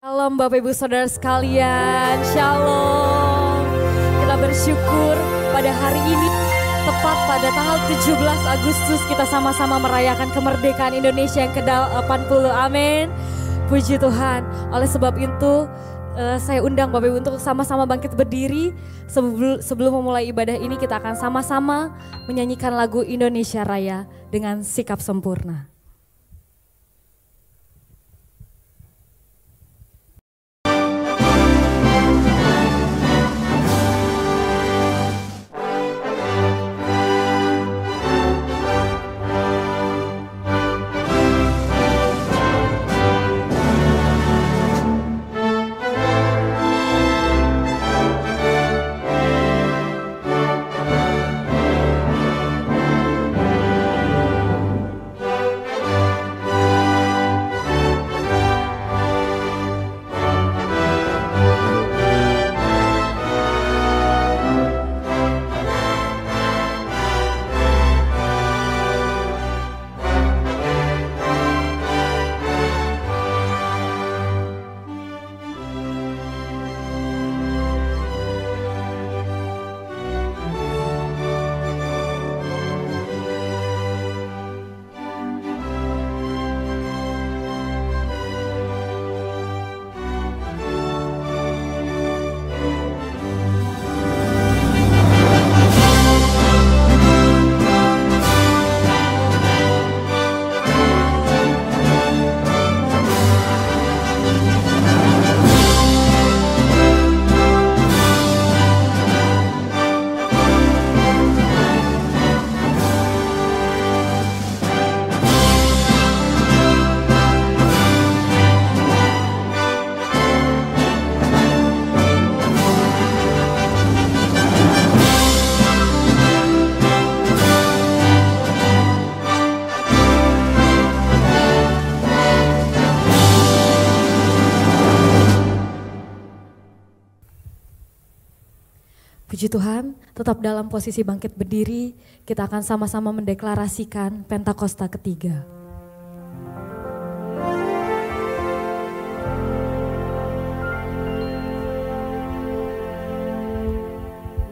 Shalom Bapak Ibu Saudara sekalian, Shalom. Kita bersyukur pada hari ini, tepat pada tanggal 17 Agustus kita sama-sama merayakan kemerdekaan Indonesia yang ke-80, amin. Puji Tuhan, oleh sebab itu saya undang Bapak Ibu untuk sama-sama bangkit berdiri. Sebelum memulai ibadah ini kita akan sama-sama menyanyikan lagu Indonesia Raya dengan sikap sempurna. Puji Tuhan, tetap dalam posisi bangkit berdiri, kita akan sama-sama mendeklarasikan Pentakosta ketiga.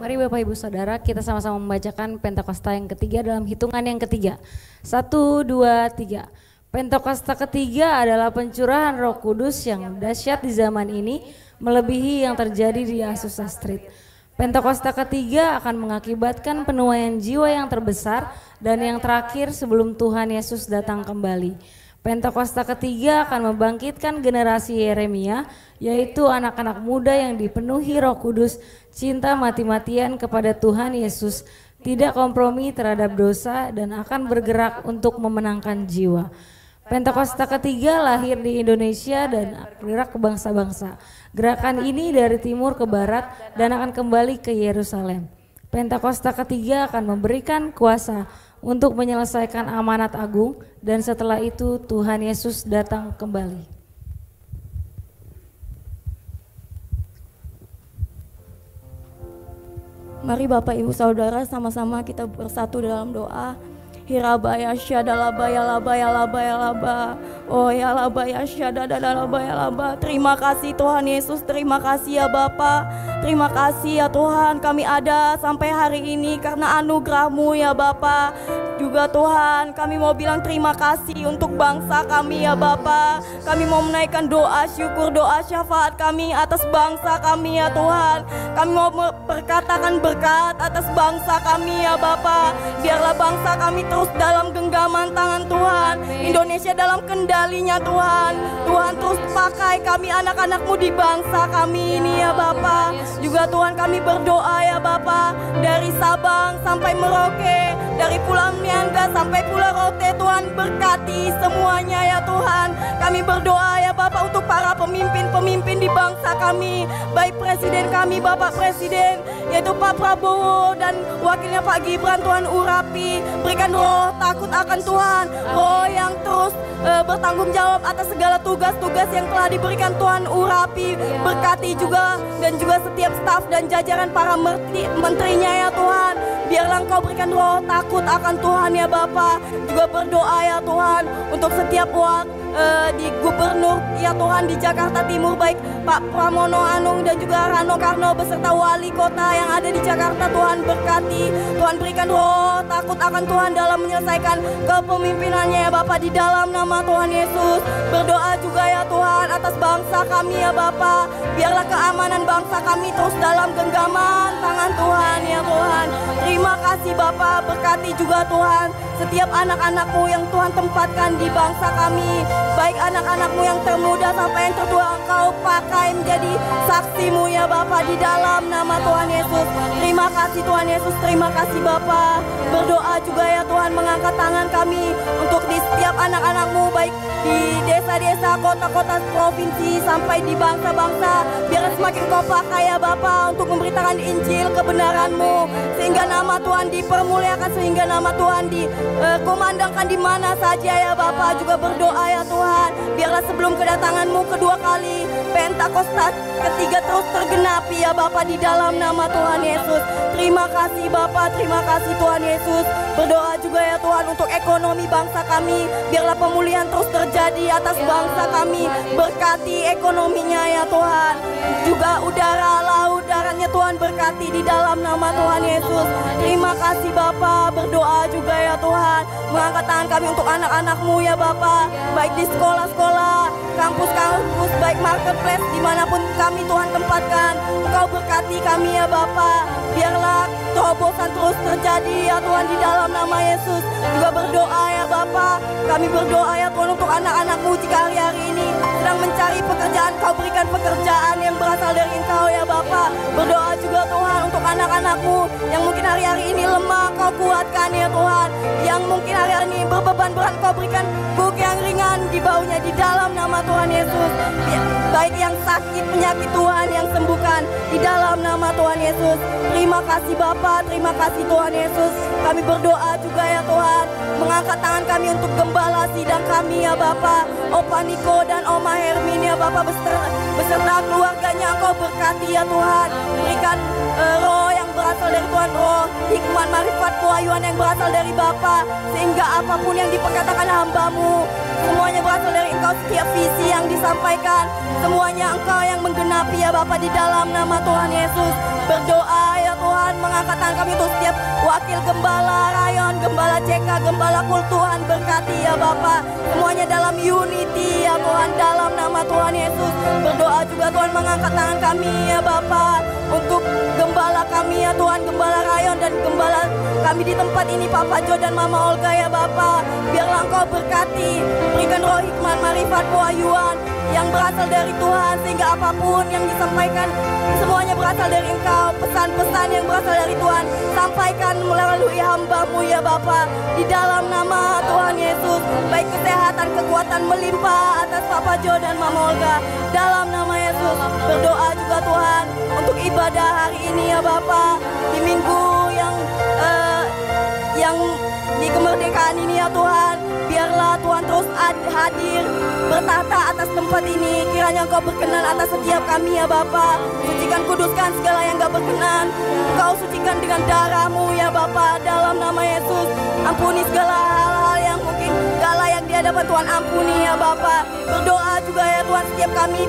Mari Bapak Ibu Saudara, kita sama-sama membacakan Pentakosta yang ketiga dalam hitungan yang ketiga. 1, 2, 3. Pentakosta ketiga adalah pencurahan Roh Kudus yang dahsyat di zaman ini, melebihi yang terjadi di Azusa Street. Pentakosta ketiga akan mengakibatkan penuaian jiwa yang terbesar dan yang terakhir sebelum Tuhan Yesus datang kembali. Pentakosta ketiga akan membangkitkan generasi Yeremia, yaitu anak-anak muda yang dipenuhi Roh Kudus, cinta mati-matian kepada Tuhan Yesus, tidak kompromi terhadap dosa dan akan bergerak untuk memenangkan jiwa. Pentakosta ketiga lahir di Indonesia dan bergerak ke bangsa-bangsa. Gerakan ini dari timur ke barat dan akan kembali ke Yerusalem. Pentakosta ketiga akan memberikan kuasa untuk menyelesaikan amanat agung dan setelah itu Tuhan Yesus datang kembali. Mari Bapak Ibu Saudara sama-sama kita bersatu dalam doa. Hirabaya syadalabaya labaya labaya laba. Oh ya labaya syadadalabaya laba. Terima kasih Tuhan Yesus, terima kasih ya Bapa. Terima kasih ya Tuhan, kami ada sampai hari ini karena anugerah-Mu ya Bapa. Juga Tuhan, kami mau bilang terima kasih untuk bangsa kami ya Bapa. Kami mau menaikkan doa syukur, doa syafaat kami atas bangsa kami ya Tuhan. Kami mau perkatakan berkat atas bangsa kami ya Bapa. Biarlah bangsa kami terus dalam genggaman tangan Tuhan. Indonesia dalam kendalinya Tuhan. Tuhan terus pakai kami anak-anak-Mu di bangsa kami ini ya Bapa. Juga Tuhan kami berdoa ya Bapa, dari Sabang sampai Merauke, dari Pulau Niaga sampai Pulau Rote, Tuhan berkati semuanya ya Tuhan. Kami berdoa ya Bapa untuk para pemimpin-pemimpin di bangsa kami, baik Presiden kami Bapak Presiden yaitu Pak Prabowo dan wakilnya Pak Gibran, Tuhan urapi, berikan roh takut akan Tuhan, roh yang terus bertanggung jawab atas segala tugas-tugas yang telah diberikan Tuhan urapi, berkati juga dan juga setiap staf dan jajaran para menterinya ya Tuhan. Biarlah Engkau Engkau berikan roh takut akan Tuhan ya Bapa. Juga berdoa ya Tuhan untuk setiap di gubernur ya Tuhan di Jakarta Timur, baik Pak Pramono Anung dan juga Rano Karno beserta wali kota yang ada di Jakarta. Tuhan berkati, Tuhan berikan roh takut akan Tuhan dalam menyelesaikan kepemimpinannya ya Bapa, di dalam nama Tuhan Yesus. Berdoa juga ya Tuhan atas bangsa kami ya Bapa, biarlah keamanan bangsa kami terus dalam genggaman tangan Tuhan ya Tuhan. Terima kasih Bapa, berkati juga Tuhan setiap anak-anak-Mu yang Tuhan tempatkan di bangsa kami, baik anak-anak-Mu yang termuda sampai yang tertua. Engkau pakai menjadi saksi-Mu ya Bapa, di dalam nama Tuhan Yesus. Terima kasih Tuhan Yesus, terima kasih Bapa. Berdoa juga ya Tuhan, mengangkat tangan kami untuk di setiap anak-anak-Mu, baik di desa-desa, kota-kota, provinsi, sampai di bangsa-bangsa. Biar semakin Kau pakai ya Bapa untuk memberitakan Injil kebenaran-Mu, sehingga nama Tuhan dipermuliakan, sehingga nama Tuhan dikumandangkan di mana saja ya Bapa. Juga berdoa ya Tuhan, biarlah sebelum kedatangan-Mu kedua kali, Pentakosta ketiga terus tergenapi ya Bapa, di dalam nama Tuhan Yesus. Terima kasih Bapa, terima kasih Tuhan Yesus. Berdoa juga ya Tuhan untuk ekonomi bangsa kami, biarlah pemulihan terus terjadi atas bangsa kami. Berkati ekonominya ya Tuhan. Juga udara, laut, daratnya Tuhan berkati di dalam nama Tuhan Yesus. Terima kasih Bapa. Berdoa juga ya Tuhan, mengangkat tangan kami untuk anak-anak-Mu ya Bapa, baik di sekolah-sekolah, kampus-kampus, baik marketplace, dimanapun kami Tuhan tempatkan. Engkau berkati kami ya Bapa, biarlah terobosan terus terjadi ya Tuhan, di dalam nama Yesus. Juga berdoa ya Bapa, kami berdoa ya Tuhan untuk anak-anak-Mu jika hari-hari ini sedang mencari pekerjaan, Kau berikan pekerjaan yang berasal dari Engkau ya Bapa. Berdoa juga Tuhan untuk anak-anak-Mu yang mungkin hari-hari ini lemah, Kau kuatkan ya Tuhan. Yang mungkin hari-hari ini berbeban berat, Kau berikan buk yang ringan di baunya, di dalam nama Tuhan Yesus. Baik yang sakit, penyakit Tuhan yang sembuhkan di dalam nama Tuhan Yesus. Terima kasih Bapa, terima kasih Tuhan Yesus. Kami berdoa juga ya Tuhan, mengangkat tangan kami untuk gembala sidang kami ya Bapa, Opa Niko dan Oma Hermin ya Bapa, beserta keluarganya. Engkau berkati ya Tuhan, berikan roh yang berasal dari Tuhan, roh hikmat, marifat, kewahyuan yang berasal dari Bapa, sehingga apapun yang diperkatakan hamba-Mu semuanya berasal dari Engkau. Setiap visi yang disampaikan semuanya Engkau yang menggenapi ya Bapa, di dalam nama Tuhan Yesus. Berdoa ya Tuhan, mengangkat tangan kami untuk setiap wakil gembala rayon, gembala CK, gembala kul. Tuhan berkati ya Bapa, semuanya dalam unity ya Tuhan, dalam nama Tuhan Yesus. Berdoa juga Tuhan, mengangkat tangan kami ya Bapa untuk gembala kami ya Tuhan, gembala rayon dan gembala kami di tempat ini, Papa Jo dan Mama Olga ya Bapa. Biarlah Engkau berkati, berikan roh hikmat, marifat, kewahyuan yang berasal dari Tuhan, sehingga apapun yang disampaikan semuanya berasal dari Engkau. Pesan-pesan yang berasal dari Tuhan sampaikan melalui hamba-Mu ya Bapa, di dalam nama Tuhan Yesus. Baik kesehatan, kekuatan melimpah atas Papa Jo dan Mama Olga, dalam nama Yesus. Berdoa juga Tuhan untuk ibadah hari ini ya Bapa, di minggu yang di kemerdekaan ini ya Tuhan. Biarlah Tuhan terus hadir, bertata atas tempat ini. Kiranya Engkau berkenan atas setiap kami ya Bapa. Sucikan, kuduskan segala yang gak berkenan. Engkau sucikan dengan darah-Mu ya Bapa, dalam nama Yesus. Ampuni segala hal-hal yang mungkin gak layak di hadapan Tuhan, ampuni ya Bapa. Berdoa juga ya Tuhan, setiap kami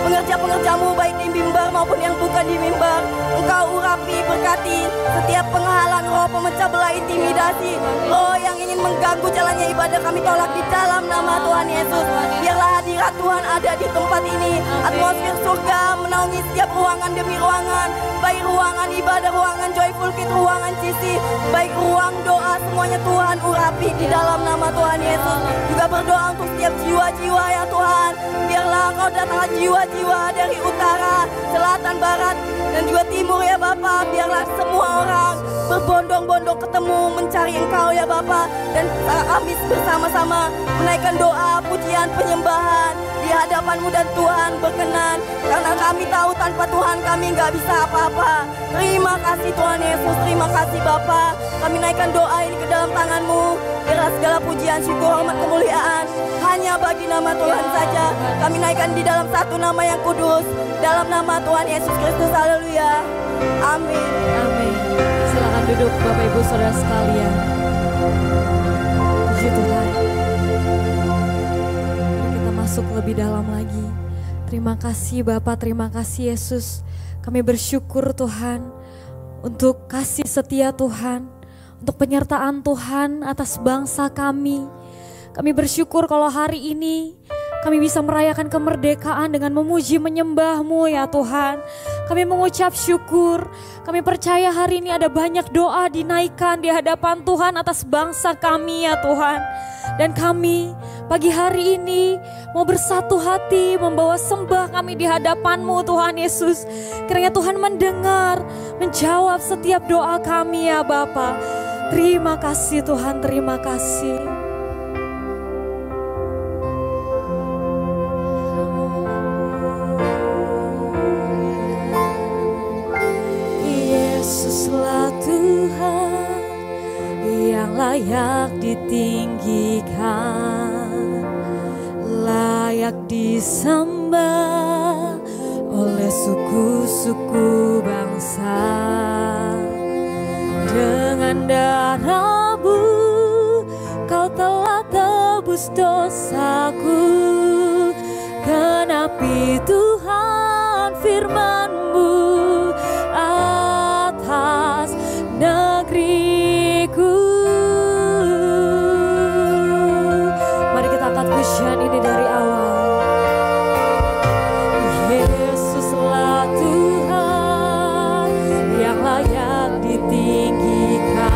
pengerja-pengerja-Mu, baik di mimbar maupun yang bukan di mimbar, Engkau urapi, berkati setiap penghalang, roh pemecah belah, intimidasi, roh yang ingin mengganggu jalannya ibadah, kami tolak di dalam nama Tuhan Yesus. Biarlah hadirat Tuhan ada di tempat ini, atmosfer surga menaungi setiap ruangan demi ruangan, baik ruangan ibadah, ruangan joyful kit, ruangan CC, baik ruang doa, semuanya Tuhan urapi di dalam nama Tuhan Yesus. Juga berdoa untuk setiap jiwa-jiwa ya Tuhan, biarlah Engkau datangkan jiwa-jiwa dari utara, selatan, barat, dan juga timur ya Bapa. Biarlah semua orang berbondong-bondong ketemu mencari Engkau ya Bapa, dan kami bersama-sama menaikkan doa, pujian, penyembahan di hadapan-Mu, dan Tuhan berkenan, karena kami tahu tanpa Tuhan kami nggak bisa apa-apa. Terima kasih Tuhan Yesus, terima kasih Bapa. Kami naikkan doa ini ke dalam tangan-Mu. Biarlah segala pujian, syukur, hormat, kemuliaan hanya bagi nama Tuhan saja. Kami naikkan di dalam satu nama yang kudus, dalam nama Tuhan Yesus Kristus. Haleluya. Amin. Amin. Silakan duduk Bapak Ibu Saudara sekalian. Puji Tuhan. Kita masuk lebih dalam lagi. Terima kasih Bapak, terima kasih Yesus. Kami bersyukur Tuhan untuk kasih setia Tuhan, untuk penyertaan Tuhan atas bangsa kami. Kami bersyukur kalau hari ini kami bisa merayakan kemerdekaan dengan memuji menyembah-Mu ya Tuhan. Kami mengucap syukur. Kami percaya hari ini ada banyak doa dinaikkan di hadapan Tuhan atas bangsa kami ya Tuhan. Dan kami pagi hari ini mau bersatu hati membawa sembah kami di hadapan-Mu Tuhan Yesus. Kiranya Tuhan mendengar, menjawab setiap doa kami ya Bapa. Terima kasih Tuhan, terima kasih. Yesuslah Tuhan yang layak ditinggikan, layak disembah oleh suku-suku bangsa. Dengan darah-Mu Kau telah tebus dosaku. Genapi Tuhan firman-Mu atas negeriku. Mari kita angkat pujian ini dari awal. Yesuslah Tuhan yang layak ditinggikan,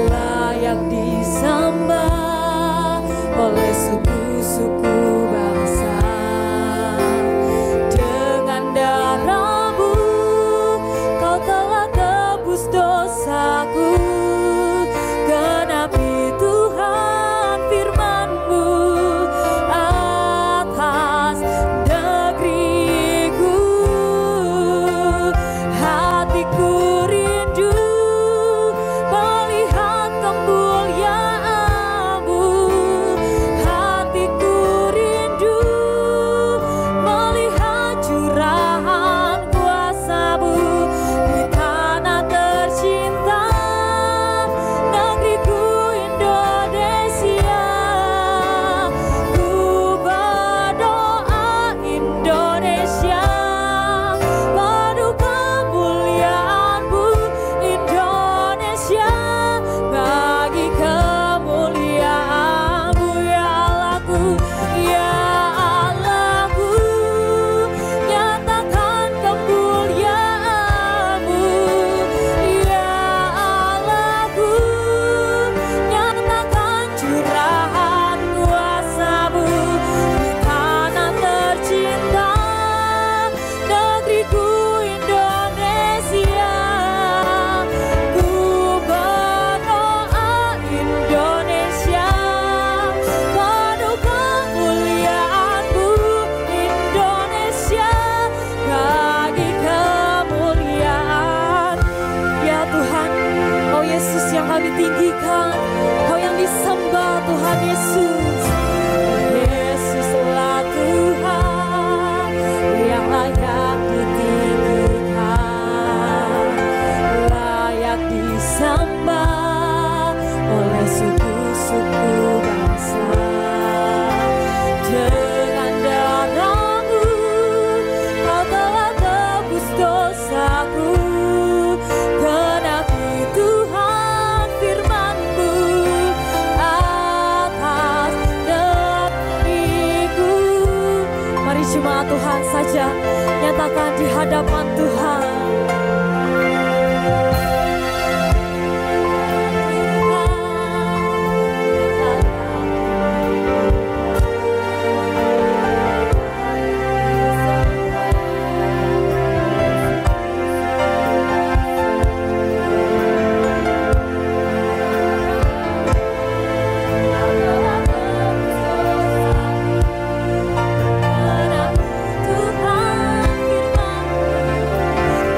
layak disembah oleh suku-suku bangsa. Dengan darah-Mu Kau telah tebus dosaku. Genapi Tuhan firman-Mu atas negeriku. Hatiku rindu melihat kemuliaan-Mu. Hatiku rindu melihat curahan kuasa-Mu di tanah tercinta, negeriku Indonesia. Ku berdoa Indonesia, penuh kemuliaan-Mu Indonesia. Bagi kemuliaan-Mu ya Allahku, ya Allahku, nyatakan kemuliaan-Mu. Ya Allahku, nyatakan curahan kuasa-Mu di tanah tercinta, negeriku Indonesia. Ku berdoa Indonesia, penuh kemuliaan-Mu Indonesia. Bagi kemuliaan ya Tuhan, Kau Yesus yang kami tinggikan, Kau yang disembah Tuhan Yesus. Yesuslah Tuhan yang layak ditinggikan, layak disembah oleh suku-suku bangsa. Dengan darah-Mu Kau telah tebus dosaku. Genapi Tuhan firman-Mu atas negeriku. Mari jemaat Tuhan saja nyatakan di hadapan Tuhan. Tuhan firman-Mu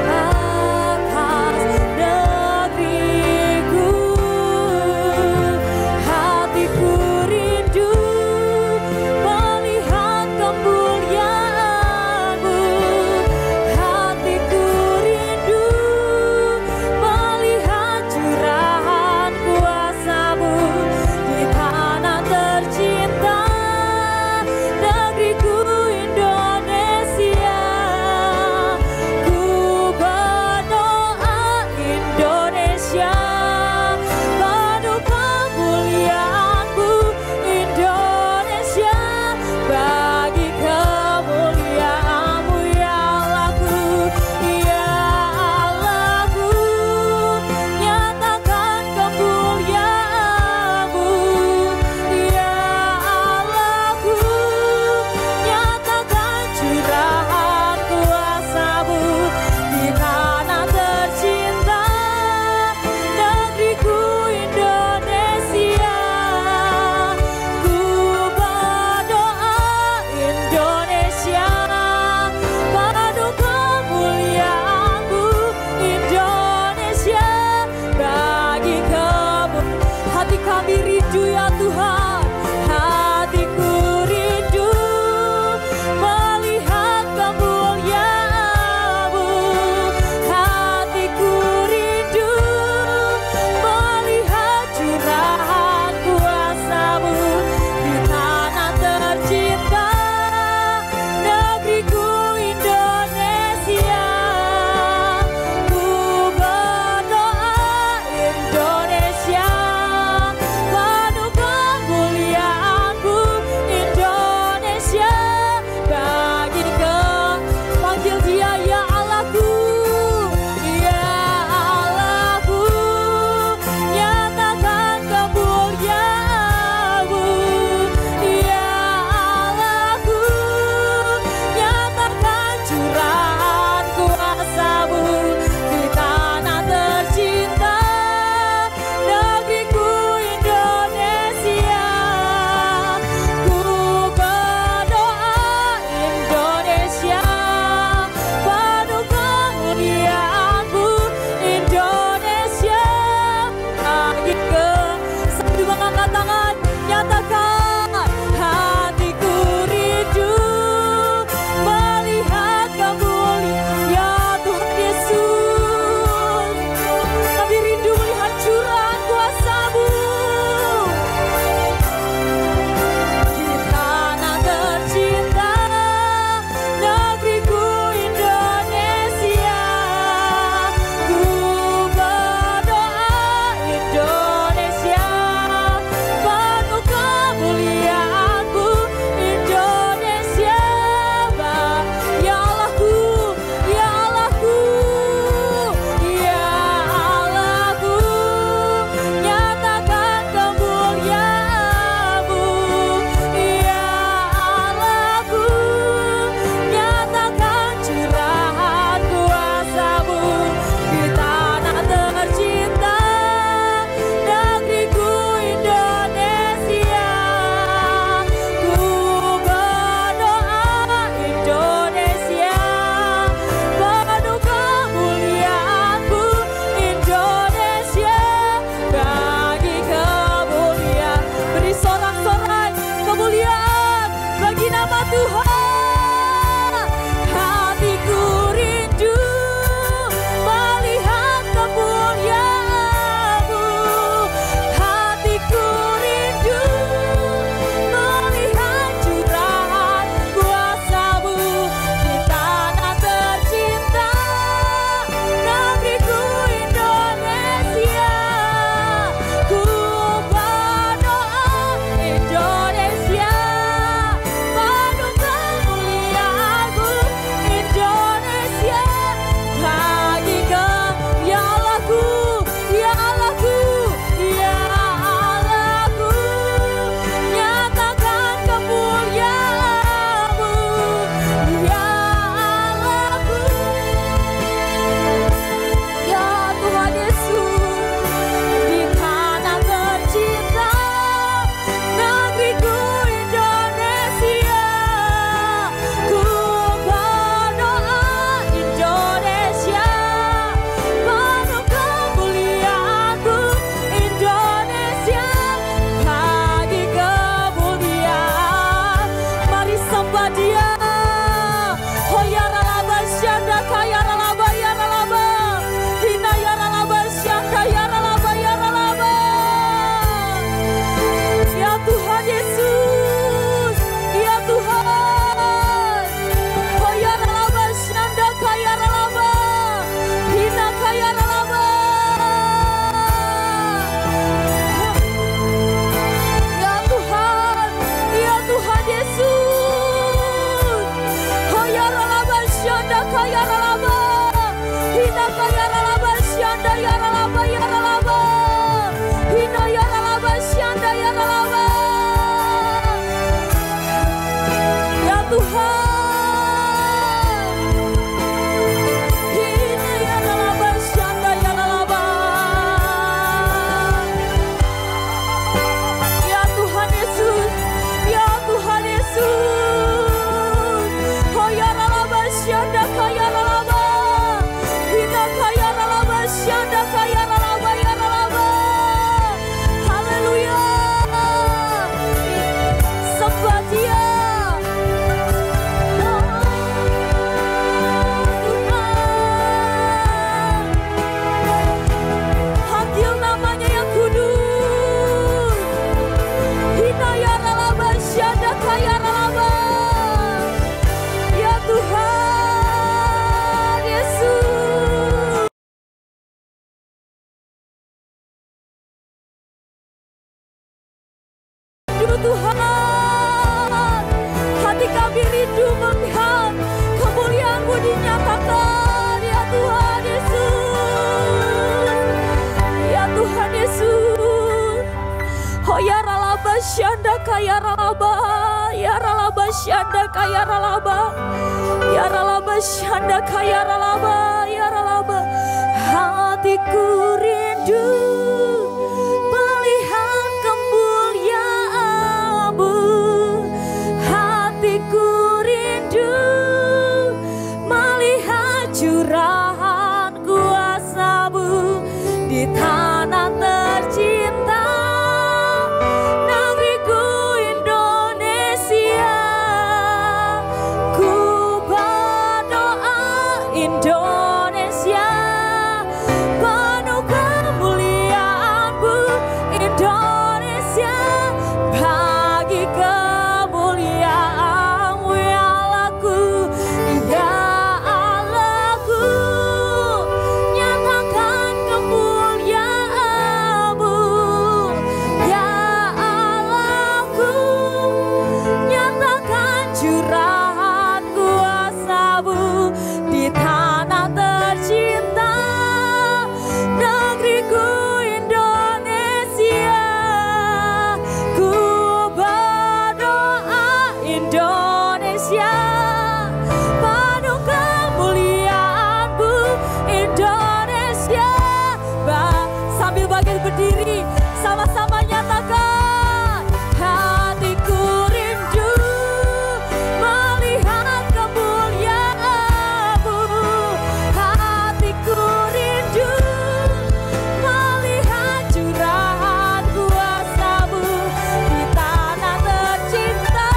rindu ya Tuhan, hatiku rindu melihat kemuliaan-Mu. Hatiku rindu melihat curahan kuasa-Mu di tanah tercinta, negeriku Indonesia. Ku berdoa Indonesia penuh kemuliaan-Mu. baru Tuhan. Hati kami rindu melihat kemuliaan-Mu dinyatakan ya Tuhan Yesus. Ya Tuhan Yesus. Oh ya ralaba syanda kaya ralaba. Ya ralaba syanda kaya ralaba. Ya ralaba syanda kaya ralaba. Ya ralaba. Hatiku rindu melihat kemuliaan-Mu. Hatiku rindu melihat curahan kuasa-Mu di tanah tercinta, negeriku Indonesia. Ku berdoa Indonesia penuh kemuliaan-Mu, Indonesia bagi kemuliaan-Mu ya Allahku, ya Allahku, nyatakan kemuliaan-Mu ya Allahku, nyatakan curahan kuasa-Mu di tanah tercinta, negeriku Indonesia. Ku berdoa Indonesia penuh kemuliaan-Mu, Indonesia. Sambil bangkit berdiri sama-sama nyatakan, hatiku rindu melihat kemuliaan-Mu. Hatiku rindu melihat curahan kuasa-Mu di tanah tercinta,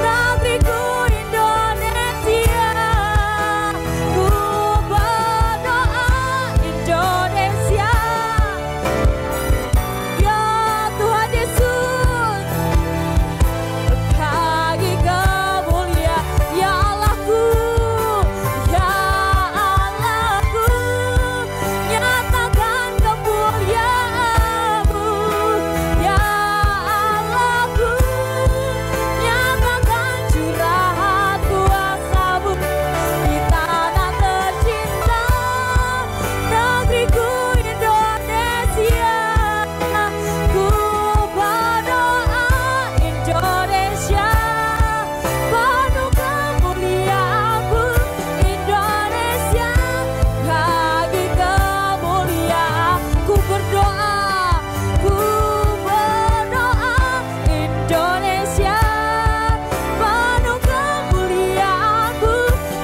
negeriku Indonesia. Ku berdoa Indonesia. Ya Tuhan Yesus, bagi kemuliaan ya Allahku, ya Allahku, nyatakan kemuliaan-Mu ya Allahku, nyatakan curahan kuasa-Mu di tanah tercinta, negeriku Indonesia. Ku berdoa Indonesia penuh kemuliaan-Mu, Indonesia bagi kemuliaan. Ku berdoa Indonesia penuh kemuliaan-Mu,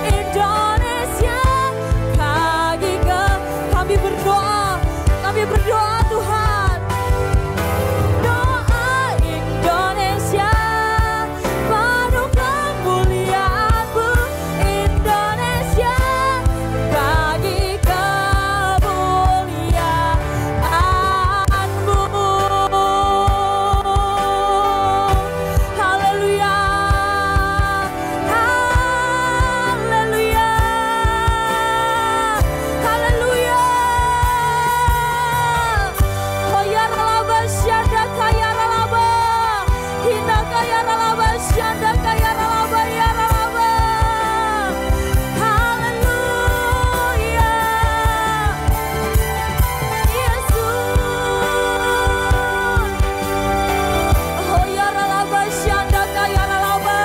Indonesia bagi kami berdoa Tuhan. Doa Indonesia penuh kemuliaan-Mu, Indonesia bagi kemuliaan-Mu. Haleluya, haleluya, haleluya. Oh ya ralaba syanda kaya ralaba, hina kaya ralaba syanda kaya ralaba ya ralaba. Haleluya, Yesus. Oh ya ralaba syanda kaya ralaba,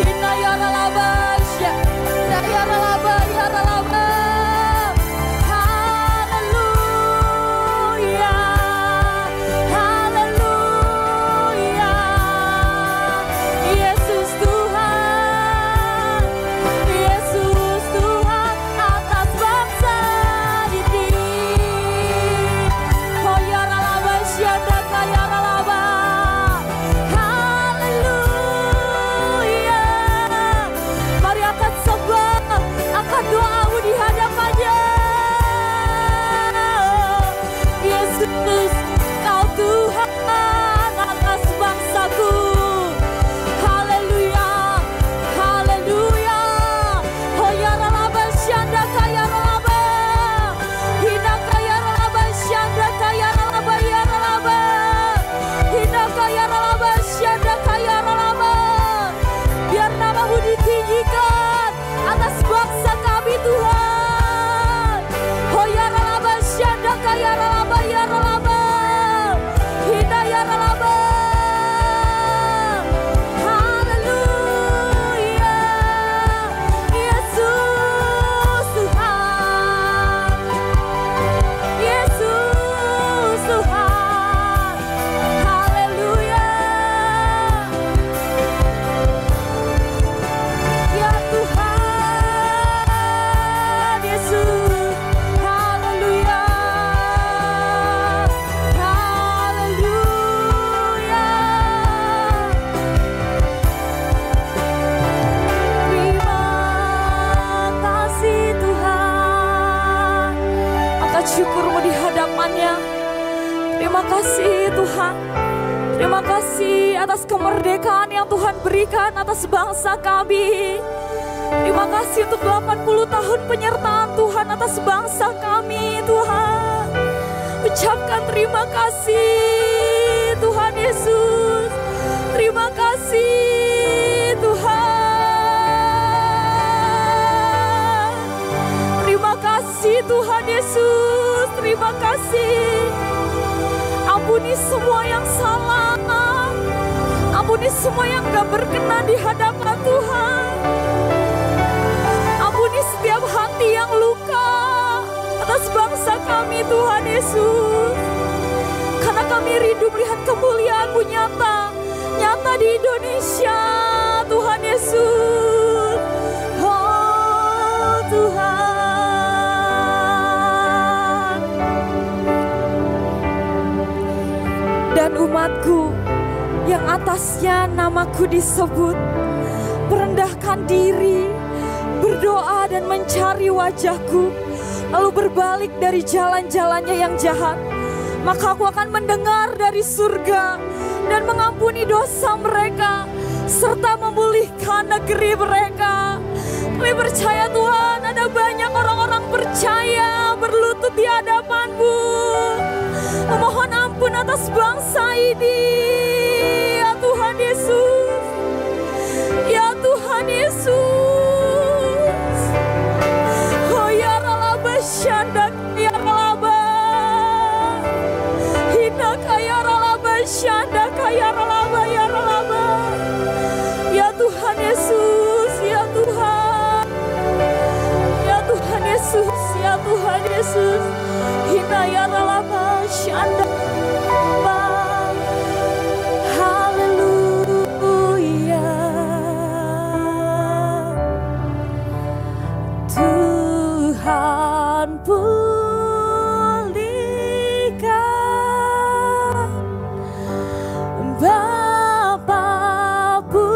hina ya ralaba syanda ya ralaba ya ralaba. Haleluya, haleluya. Yesus Tuhan, Yesus Tuhan atas bangsa ini. Oh ya ralaba syanda kaya ralaba. Haleluya. Mari angkat sembah, angkat doa-Mu di hadapannya. Yesus, Kau Tuhan atas bangsaku. Haleluya, haleluya. Oh ya ralaba syanda kaya ralaba, hina kaya ralaba syanda kaya ralaba ya ralaba, hina kaya Sujud syukurmu di hadapannya. Terima kasih Tuhan. Terima kasih atas kemerdekaan yang Tuhan berikan atas bangsa kami. Terima kasih untuk 80 tahun penyertaan Tuhan atas bangsa kami Tuhan. Ucapkan terima kasih Tuhan Yesus. Terima kasih Tuhan. Terima kasih Tuhan Yesus. Terima kasih. Ampuni semua yang salah. Ampuni semua yang gak berkenan di hadapan Tuhan. Ampuni setiap hati yang luka atas bangsa kami Tuhan Yesus. Karena kami rindu melihat kemuliaan-Mu nyata di Indonesia Tuhan Yesus. Oh Tuhan. Dan umat-Ku yang atasnya namaku disebut, merendahkan diri, berdoa dan mencari wajah-Ku, lalu berbalik dari jalan-jalannya yang jahat, maka Aku akan mendengar dari surga dan mengampuni dosa mereka, serta memulihkan negeri mereka. Kami percaya Tuhan, ada banyak orang-orang percaya berlutut di hadapan-Mu, memohon ampun atas bangsa ini. Ya Tuhan Yesus, ya Tuhan Yesus. Oh ya Ralaba Syandak ya Ralaba, Hina kaya Ralaba Syandak kaya Ralaba ya Ralaba. Ya Tuhan Yesus, ya Tuhan, ya Tuhan Yesus, ya Tuhan Yesus. Hina ya Ralaba Syandak. Tuhan pulihkan, Bapa pulihkan,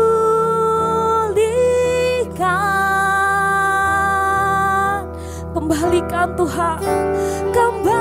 kembalikan Tuhan, kembalikan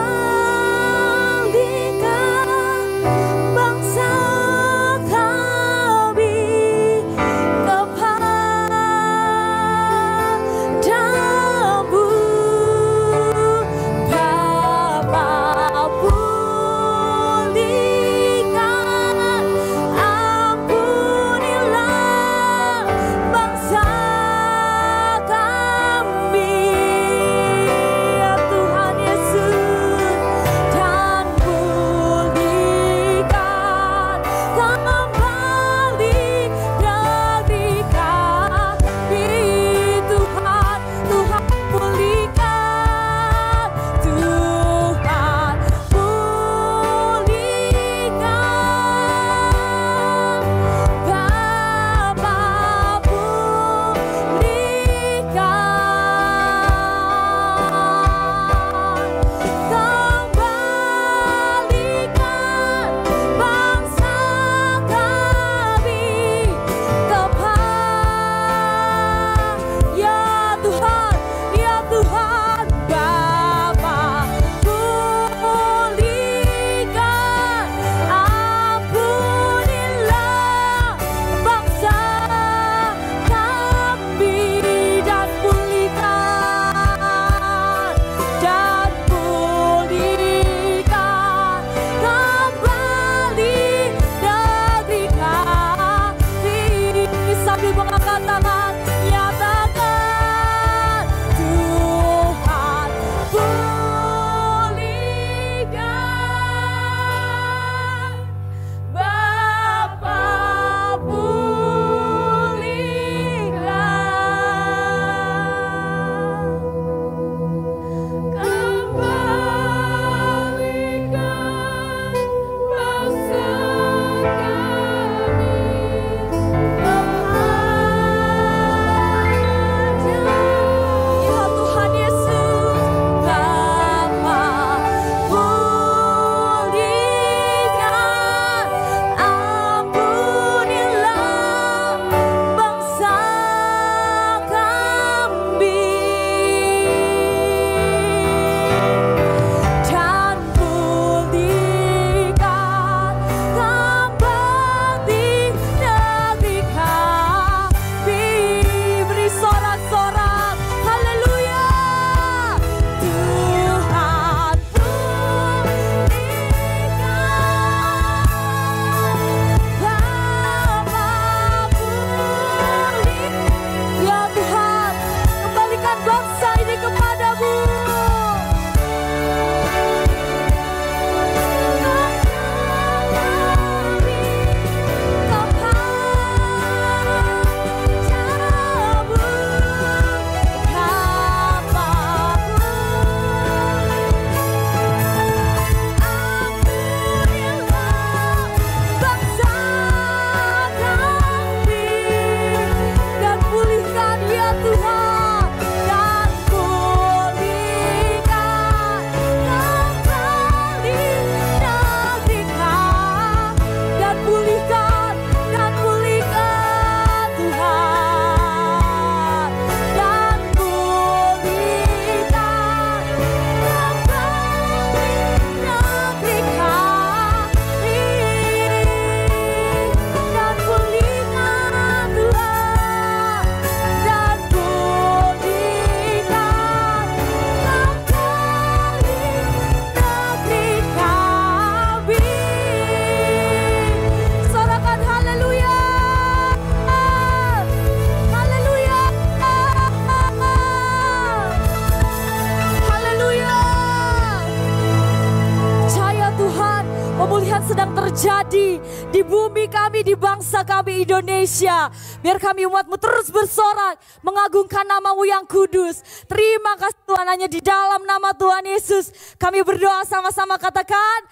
sedang terjadi di bumi kami, di bangsa kami Indonesia. Biar kami umat-Mu terus bersorak, mengagungkan nama-Mu yang kudus. Terima kasih Tuhan, hanya di dalam nama Tuhan Yesus kami berdoa sama-sama, katakan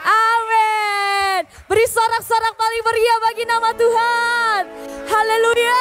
amin. Beri sorak-sorak paling meriah bagi nama Tuhan. Haleluya.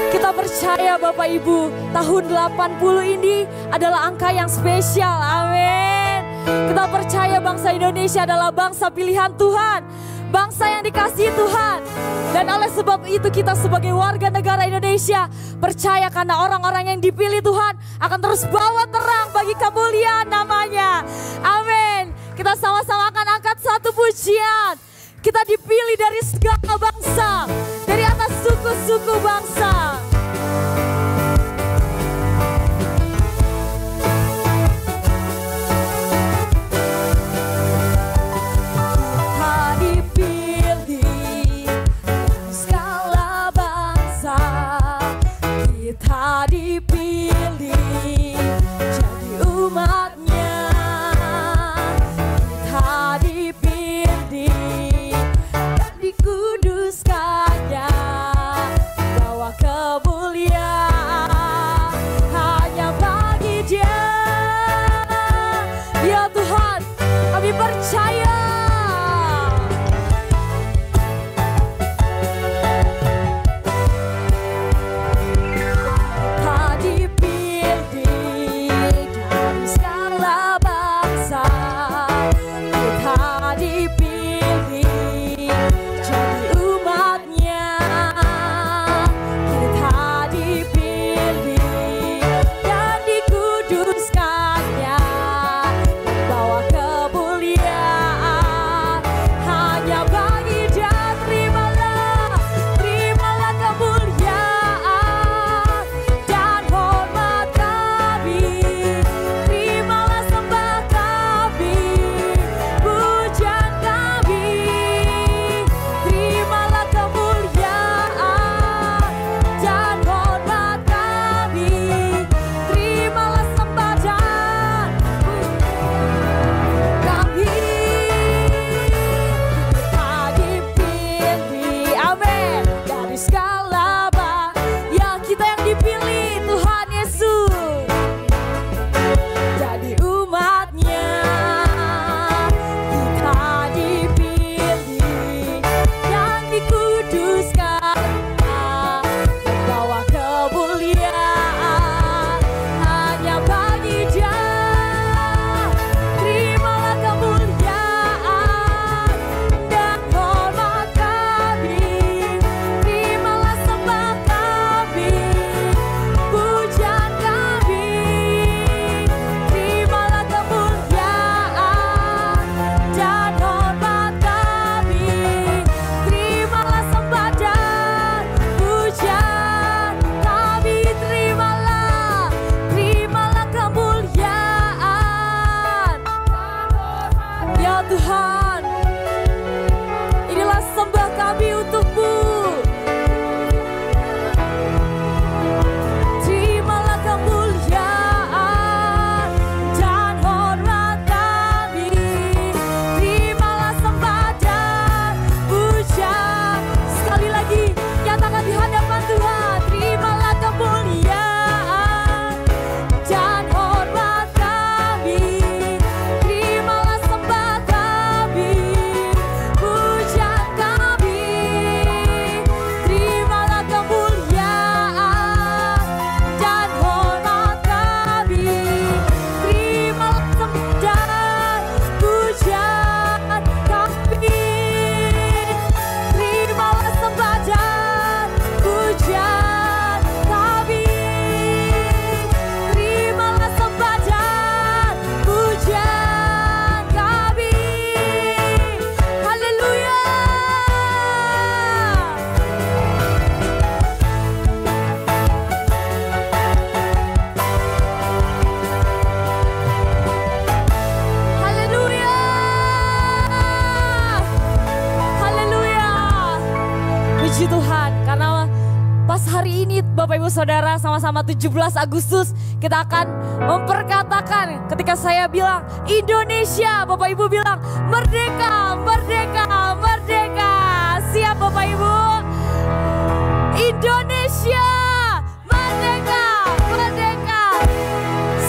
Kita percaya Bapak Ibu, tahun 80 ini adalah angka yang spesial. Amin. Kita percaya bangsa Indonesia adalah bangsa pilihan Tuhan, bangsa yang dikasihi Tuhan. Dan oleh sebab itu kita sebagai warga negara Indonesia percaya karena orang-orang yang dipilih Tuhan akan terus bawa terang bagi kemuliaan namanya. Amin. Kita sama-sama akan angkat satu pujian. Kita dipilih dari segala bangsa, dari atas suku-suku bangsa. Kita dipilih jadi umatnya, kita dipilih dan dikuduskannya, bawa kemuliaan hanya bagi Dia. Ya Tuhan, kami percaya. Bapak Ibu Saudara, sama-sama 17 Agustus kita akan memperkatakan ketika saya bilang Indonesia, Bapak Ibu bilang merdeka, merdeka, merdeka. Siap Bapak Ibu? Indonesia, merdeka, merdeka.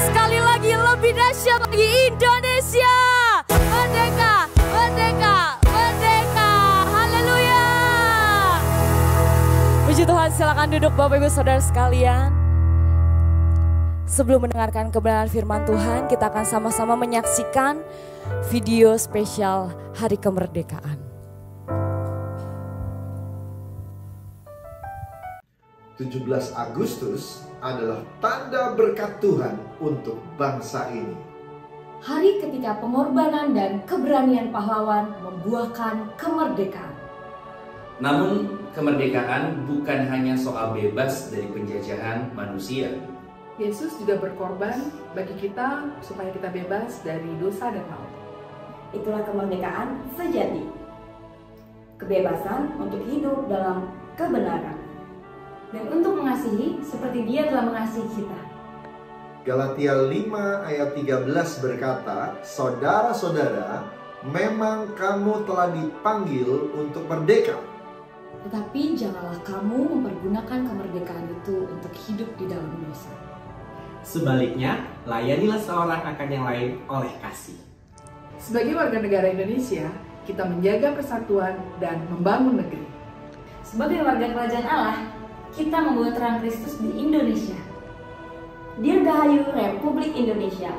Sekali lagi lebih dahsyat lagi, Indonesia, merdeka, merdeka, merdeka. Haleluya. Puji Tuhan, silakan duduk Bapak Ibu Saudara sekalian. Sebelum mendengarkan kebenaran firman Tuhan, kita akan sama-sama menyaksikan video spesial Hari Kemerdekaan. 17 Agustus adalah tanda berkat Tuhan untuk bangsa ini. Hari ketika pengorbanan dan keberanian pahlawan membuahkan kemerdekaan. Namun kemerdekaan bukan hanya soal bebas dari penjajahan manusia. Yesus juga berkorban bagi kita supaya kita bebas dari dosa dan maut. Itulah kemerdekaan sejati. Kebebasan untuk hidup dalam kebenaran. Dan untuk mengasihi seperti Dia telah mengasihi kita. Galatia 5 ayat 13 berkata, saudara-saudara, memang kamu telah dipanggil untuk merdeka. Tetapi janganlah kamu mempergunakan kemerdekaan itu untuk hidup di dalam dosa. Sebaliknya, layanilah seorang akan yang lain oleh kasih. Sebagai warga negara Indonesia, kita menjaga persatuan dan membangun negeri. Sebagai warga kerajaan Allah, kita membawa terang Kristus di Indonesia. Dirgahayu Republik Indonesia,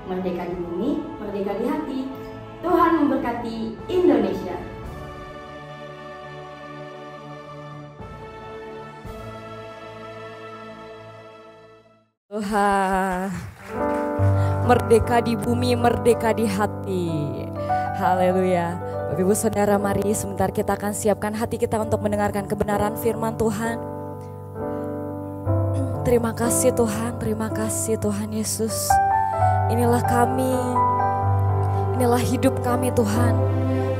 merdeka di bumi, merdeka di hati. Tuhan memberkati Indonesia. Tuhan, merdeka di bumi, merdeka di hati. Haleluya. Bapak Ibu Saudara, mari sebentar kita akan siapkan hati kita untuk mendengarkan kebenaran firman Tuhan. Terima kasih Tuhan Yesus. Inilah kami, inilah hidup kami Tuhan.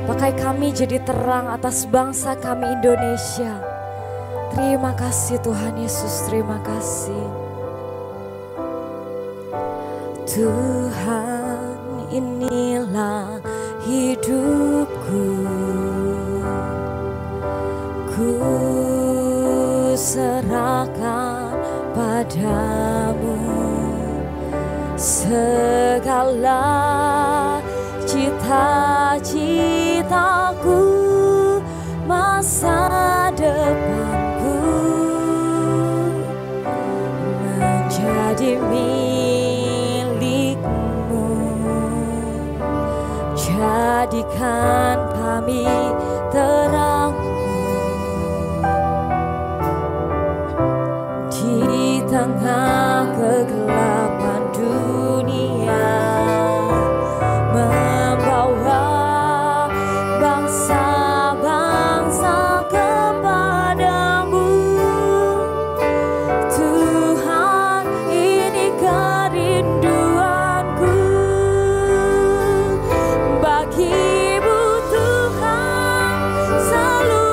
Pakai kami jadi terang atas bangsa kami Indonesia. Terima kasih Tuhan Yesus, terima kasih. Tuhan, inilah hidupku. Ku serahkan padamu segala cita-citaku, masa depanku menjadi milikmu. Jadikan kami terang di tengah kegelapan dunia, membawa bangsa-bangsa kepadamu. Tuhan, ini kerinduanku bagimu Tuhan, selalu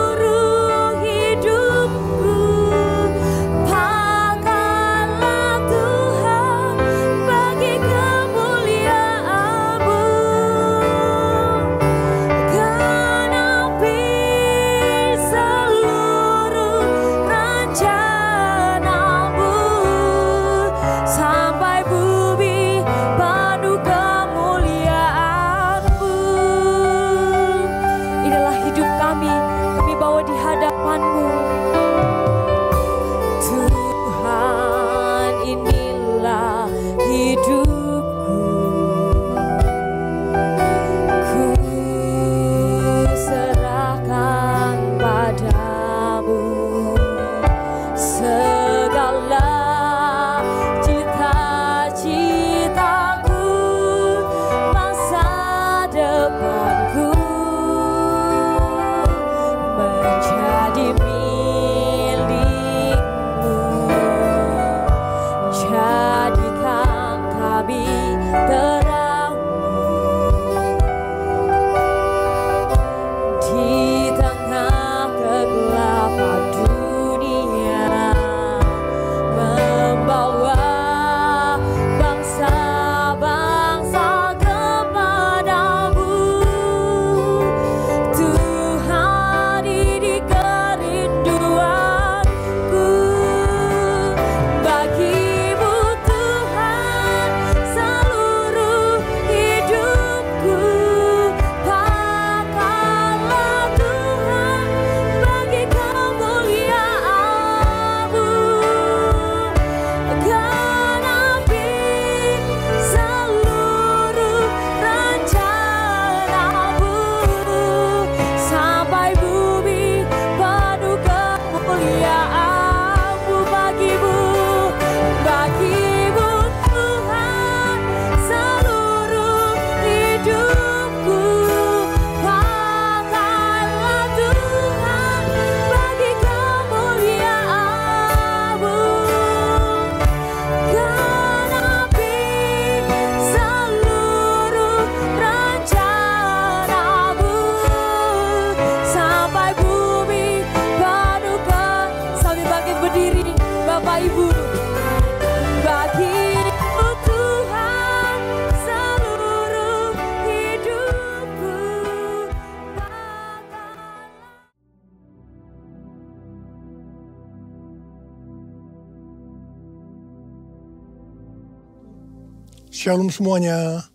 Shalom semuanya.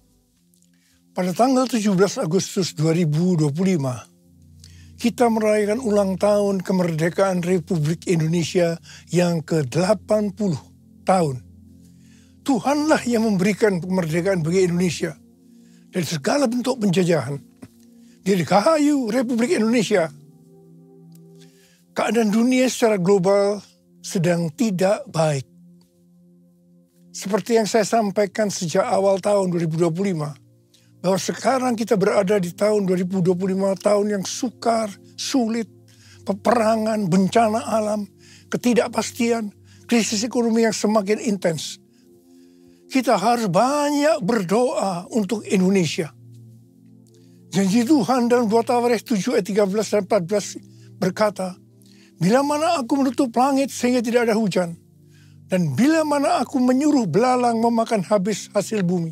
Pada tanggal 17 Agustus 2025, kita merayakan ulang tahun kemerdekaan Republik Indonesia yang ke-80 tahun. Tuhanlah yang memberikan kemerdekaan bagi Indonesia dari segala bentuk penjajahan. Dirgahayu Republik Indonesia. Keadaan dunia secara global sedang tidak baik. Seperti yang saya sampaikan sejak awal tahun 2025, bahwa sekarang kita berada di tahun 2025, tahun yang sukar, sulit, peperangan, bencana alam, ketidakpastian, krisis ekonomi yang semakin intens. Kita harus banyak berdoa untuk Indonesia. Janji Tuhan dalam 2 Tawarikh 7 ayat 13 dan 14 berkata, bila mana aku menutup langit sehingga tidak ada hujan, dan bila mana aku menyuruh belalang memakan habis hasil bumi,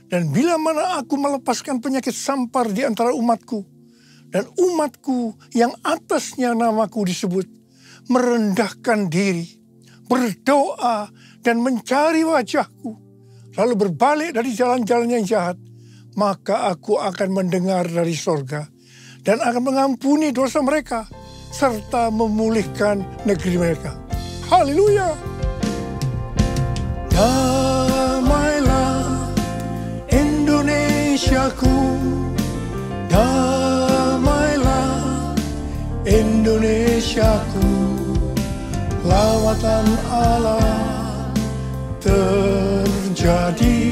dan bila mana aku melepaskan penyakit sampar di antara umatku, dan umatku yang atasnya namaku disebut, merendahkan diri, berdoa, dan mencari wajahku, lalu berbalik dari jalan-jalan yang jahat, maka aku akan mendengar dari sorga, dan akan mengampuni dosa mereka, serta memulihkan negeri mereka. Haleluya! Damailah Indonesiaku, damailah Indonesiaku, lawatan Allah terjadi,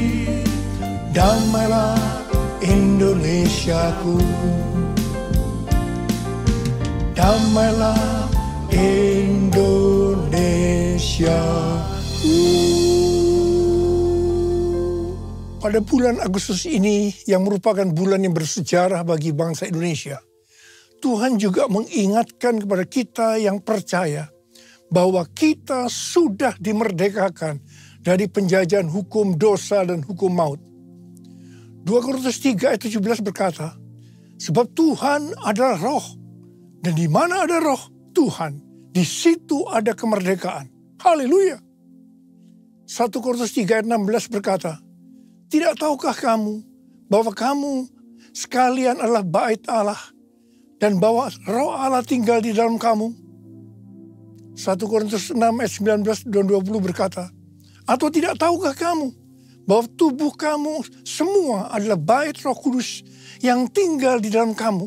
damailah Indonesiaku, damailah Indonesiaku. Pada bulan Agustus ini yang merupakan bulan yang bersejarah bagi bangsa Indonesia, Tuhan juga mengingatkan kepada kita yang percaya bahwa kita sudah dimerdekakan dari penjajahan hukum dosa dan hukum maut. 2 Korintus 3 ayat 17 berkata, sebab Tuhan adalah roh, dan di mana ada roh Tuhan, di situ ada kemerdekaan. Haleluya. 1 Korintus 3 ayat 16 berkata, tidak tahukah kamu bahwa kamu sekalian adalah bait Allah dan bahwa roh Allah tinggal di dalam kamu? 1 Korintus 6 ayat 19 dan 20 berkata, atau tidak tahukah kamu bahwa tubuh kamu semua adalah bait Roh Kudus yang tinggal di dalam kamu,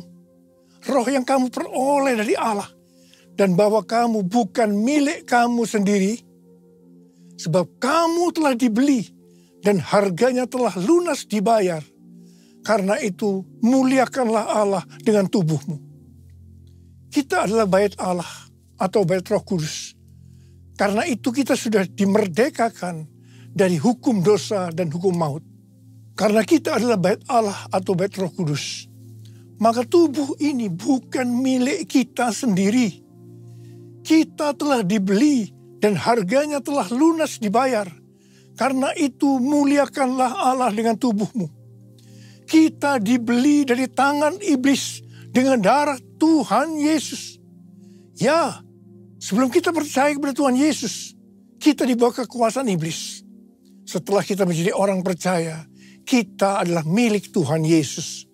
roh yang kamu peroleh dari Allah, dan bahwa kamu bukan milik kamu sendiri, sebab kamu telah dibeli dan harganya telah lunas dibayar. Karena itu muliakanlah Allah dengan tubuhmu. Kita adalah bait Allah atau bait Roh Kudus. Karena itu kita sudah dimerdekakan dari hukum dosa dan hukum maut. Karena kita adalah bait Allah atau bait Roh Kudus, maka tubuh ini bukan milik kita sendiri. Kita telah dibeli dan harganya telah lunas dibayar. Karena itu muliakanlah Allah dengan tubuhmu. Kita dibeli dari tangan iblis dengan darah Tuhan Yesus. Ya, sebelum kita percaya kepada Tuhan Yesus, kita di bawah kekuasaan iblis. Setelah kita menjadi orang percaya, kita adalah milik Tuhan Yesus.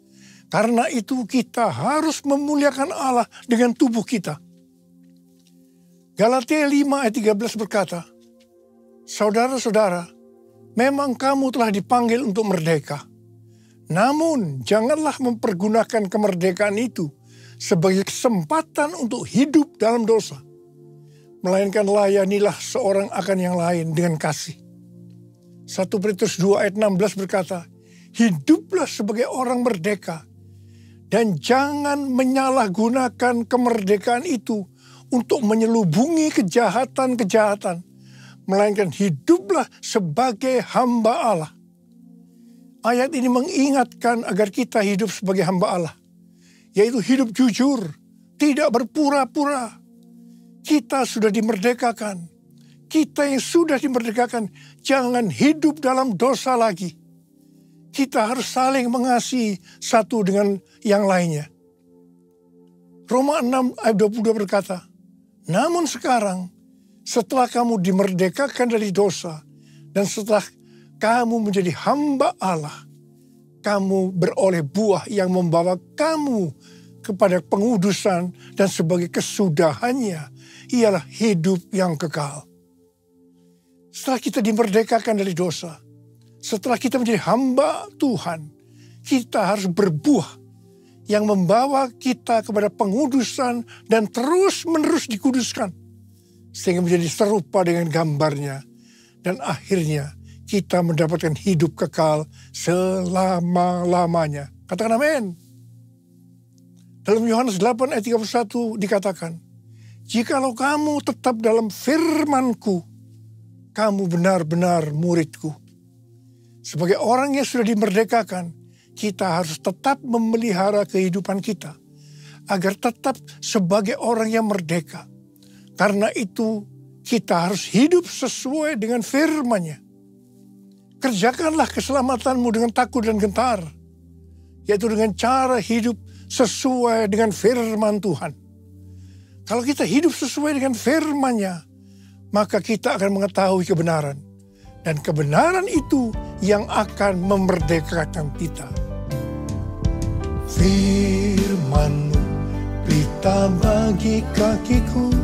Karena itu kita harus memuliakan Allah dengan tubuh kita. Galatia 5 ayat 13 berkata, saudara-saudara, memang kamu telah dipanggil untuk merdeka. Namun janganlah mempergunakan kemerdekaan itu sebagai kesempatan untuk hidup dalam dosa. Melainkan layanilah seorang akan yang lain dengan kasih. 1 Petrus 2 ayat 16 berkata, hiduplah sebagai orang merdeka. Dan jangan menyalahgunakan kemerdekaan itu untuk menyelubungi kejahatan-kejahatan. Melainkan hiduplah sebagai hamba Allah. Ayat ini mengingatkan agar kita hidup sebagai hamba Allah. Yaitu hidup jujur, tidak berpura-pura. Kita sudah dimerdekakan. Kita yang sudah dimerdekakan, jangan hidup dalam dosa lagi. Kita harus saling mengasihi satu dengan yang lainnya. Roma 6 ayat 22 berkata, namun sekarang, setelah kamu dimerdekakan dari dosa, dan setelah kamu menjadi hamba Allah, kamu beroleh buah yang membawa kamu kepada pengudusan, dan sebagai kesudahannya ialah hidup yang kekal. Setelah kita dimerdekakan dari dosa, setelah kita menjadi hamba Tuhan, kita harus berbuah yang membawa kita kepada pengudusan dan terus-menerus dikuduskan, sehingga menjadi serupa dengan gambarnya, dan akhirnya kita mendapatkan hidup kekal selama-lamanya. Katakan amin. Dalam Yohanes 8 ayat 31 dikatakan, jikalau kamu tetap dalam firman-Ku, kamu benar-benar murid-Ku. Sebagai orang yang sudah dimerdekakan, kita harus tetap memelihara kehidupan kita, agar tetap sebagai orang yang merdeka. Karena itu, kita harus hidup sesuai dengan firman-Nya. Kerjakanlah keselamatanmu dengan takut dan gentar, yaitu dengan cara hidup sesuai dengan firman Tuhan. Kalau kita hidup sesuai dengan firman-Nya, maka kita akan mengetahui kebenaran. Dan kebenaran itu yang akan memerdekakan kita. Firman-Mu pelita bagi kakiku,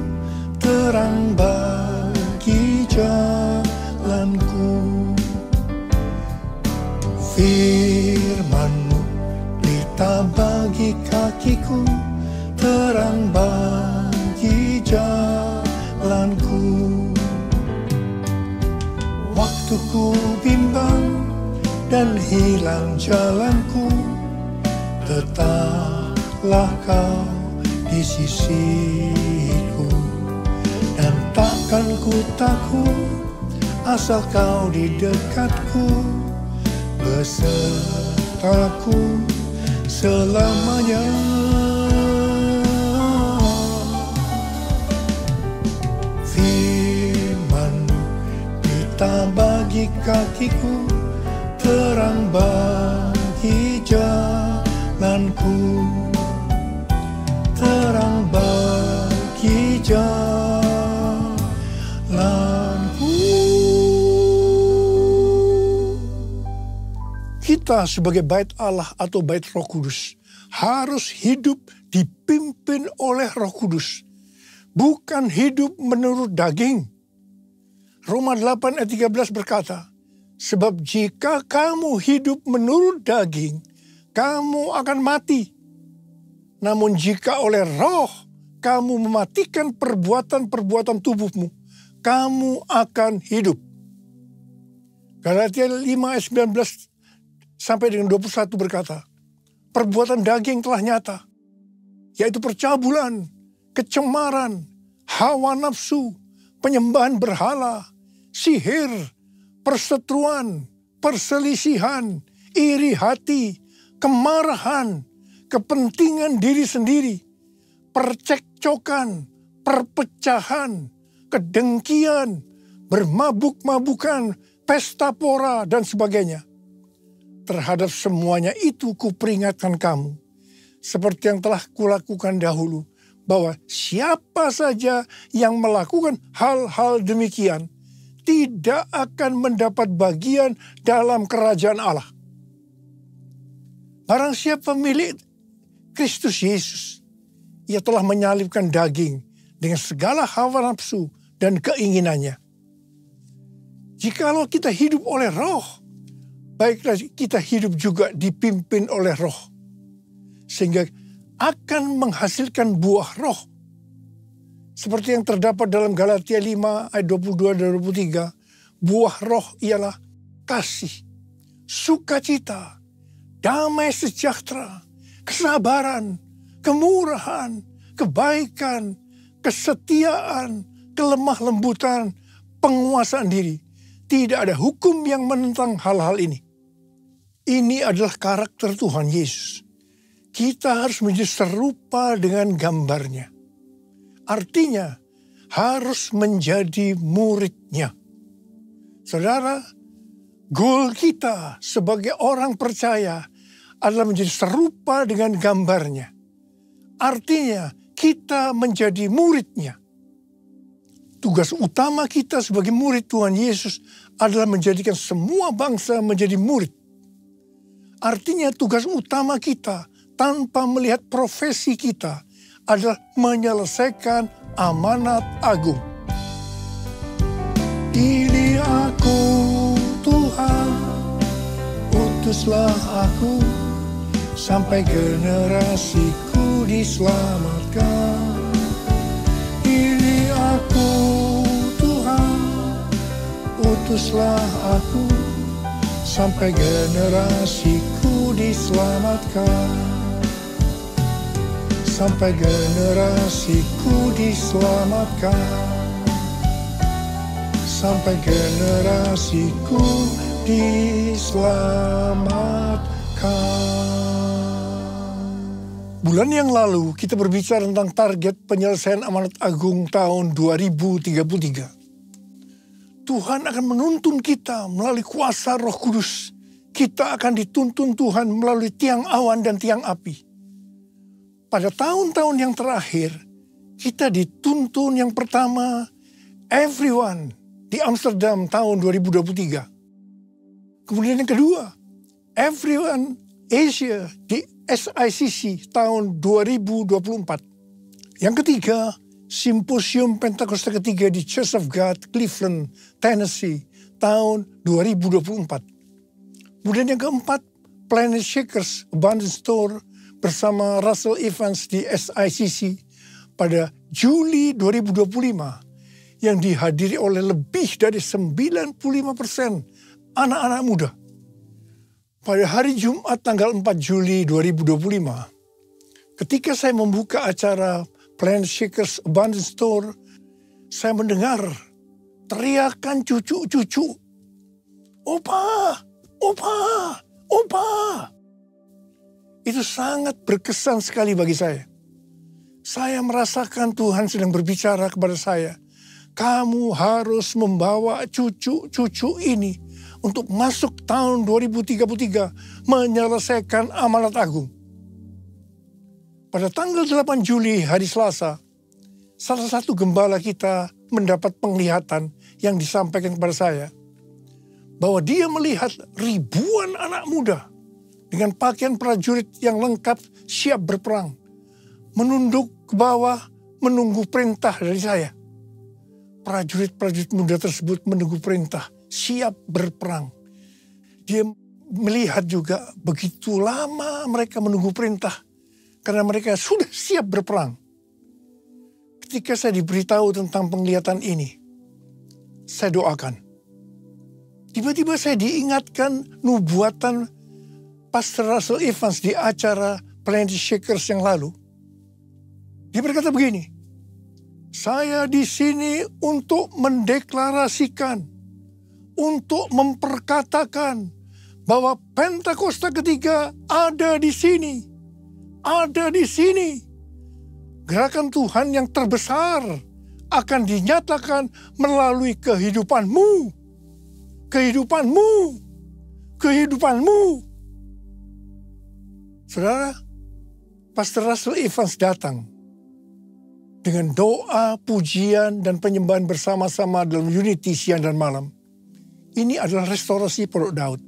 terang bagi jalanku. Firman-Mu pelita bagi kakiku, terang bagi jalanku. Waktu ku bimbang dan hilang jalanku, tetaplah Kau di sisiku. Dan takkan ku takut asal Kau di dekatku, besertaku selamanya. Firman-Mu pelita bagi kakiku, terang bagi jalanku, terang bagi jalanku. Kita sebagai bait Allah atau bait Roh Kudus harus hidup dipimpin oleh Roh Kudus, bukan hidup menurut daging. Roma 8 ayat 13 berkata, sebab jika kamu hidup menurut daging, kamu akan mati. Namun jika oleh Roh kamu mematikan perbuatan-perbuatan tubuhmu, kamu akan hidup. Galatia 5 ayat 19 sampai dengan 21 berkata, perbuatan daging telah nyata, yaitu percabulan, kecemaran, hawa nafsu, penyembahan berhala, sihir, perseteruan, perselisihan, iri hati, kemarahan, kepentingan diri sendiri, percekcokan, perpecahan, kedengkian, bermabuk-mabukan, pesta pora, dan sebagainya. Terhadap semuanya itu kuperingatkan kamu, seperti yang telah kulakukan dahulu, bahwa siapa saja yang melakukan hal-hal demikian tidak akan mendapat bagian dalam kerajaan Allah. Barang siapa milik Kristus Yesus, ia telah menyalibkan daging dengan segala hawa nafsu dan keinginannya. Jikalau kita hidup oleh Roh, baiklah kita hidup juga dipimpin oleh Roh, sehingga akan menghasilkan buah Roh. Seperti yang terdapat dalam Galatia 5 ayat 22 dan 23, buah Roh ialah kasih, sukacita, damai sejahtera, kesabaran, kemurahan, kebaikan, kesetiaan, kelemah lembutan, penguasaan diri. Tidak ada hukum yang menentang hal-hal ini. Ini adalah karakter Tuhan Yesus. Kita harus menjadi serupa dengan gambarnya. Artinya harus menjadi muridnya. Saudara, goal kita sebagai orang percaya adalah menjadi serupa dengan gambarnya. Artinya kita menjadi muridnya. Tugas utama kita sebagai murid Tuhan Yesus adalah menjadikan semua bangsa menjadi murid. Artinya tugas utama kita tanpa melihat profesi kita adalah menyelesaikan amanat agung. Pilih aku Tuhan, utuslah aku, sampai generasiku diselamatkan. Pilih aku Tuhan, utuslah aku, sampai generasiku diselamatkan. Sampai generasiku diselamatkan. Sampai generasiku diselamatkan. Bulan yang lalu kita berbicara tentang target penyelesaian amanat agung tahun 2033. Tuhan akan menuntun kita melalui kuasa Roh Kudus. Kita akan dituntun Tuhan melalui tiang awan dan tiang api. Pada tahun-tahun yang terakhir, kita dituntun yang pertama, everyone di Amsterdam tahun 2023. Kemudian yang kedua, everyone Asia di SICC tahun 2024. Yang ketiga, Simposium Pentakosta ketiga di Church of God, Cleveland, Tennessee tahun 2024. Kemudian yang keempat, Planet Shakers Abundance Store bersama Russell Evans di SICC pada Juli 2025 yang dihadiri oleh lebih dari 95% anak-anak muda. Pada hari Jumat tanggal 4 Juli 2025, ketika saya membuka acara Planet Shakers Abundance Store, saya mendengar teriakan cucu-cucu, "Opa, opa, opa." Itu sangat berkesan sekali bagi saya. Saya merasakan Tuhan sedang berbicara kepada saya, kamu harus membawa cucu-cucu ini untuk masuk tahun 2033 menyelesaikan amanat agung. Pada tanggal 8 Juli hari Selasa, salah satu gembala kita mendapat penglihatan yang disampaikan kepada saya, bahwa dia melihat ribuan anak muda dengan pakaian prajurit yang lengkap siap berperang, menunduk ke bawah menunggu perintah dari saya. Prajurit-prajurit muda tersebut menunggu perintah, siap berperang. Dia melihat juga begitu lama mereka menunggu perintah, karena mereka sudah siap berperang. Ketika saya diberitahu tentang penglihatan ini, saya doakan. Tiba-tiba saya diingatkan nubuatan Pastor Russell Evans di acara Planet Shakers yang lalu. Dia berkata begini, saya di sini untuk mendeklarasikan, untuk memperkatakan bahwa Pentakosta ketiga ada di sini. Ada di sini. Gerakan Tuhan yang terbesar akan dinyatakan melalui kehidupanmu. Kehidupanmu. Kehidupanmu. Saudara, Pastor Russell Evans datang dengan doa, pujian, dan penyembahan bersama-sama dalam unity siang dan malam. Ini adalah restorasi Pondok Daud.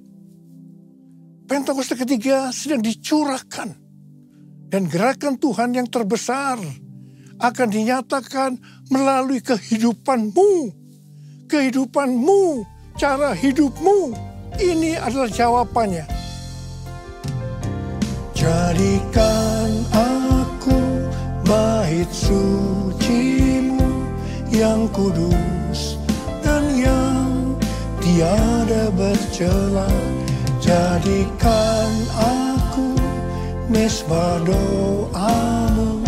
Pentakosta ketiga sedang dicurahkan. Dan gerakan Tuhan yang terbesar akan dinyatakan melalui kehidupanmu. Kehidupanmu, cara hidupmu. Ini adalah jawabannya. Jadikan aku bait sucimu yang kudus dan yang tiada bercela. Jadikan aku mesbah doamu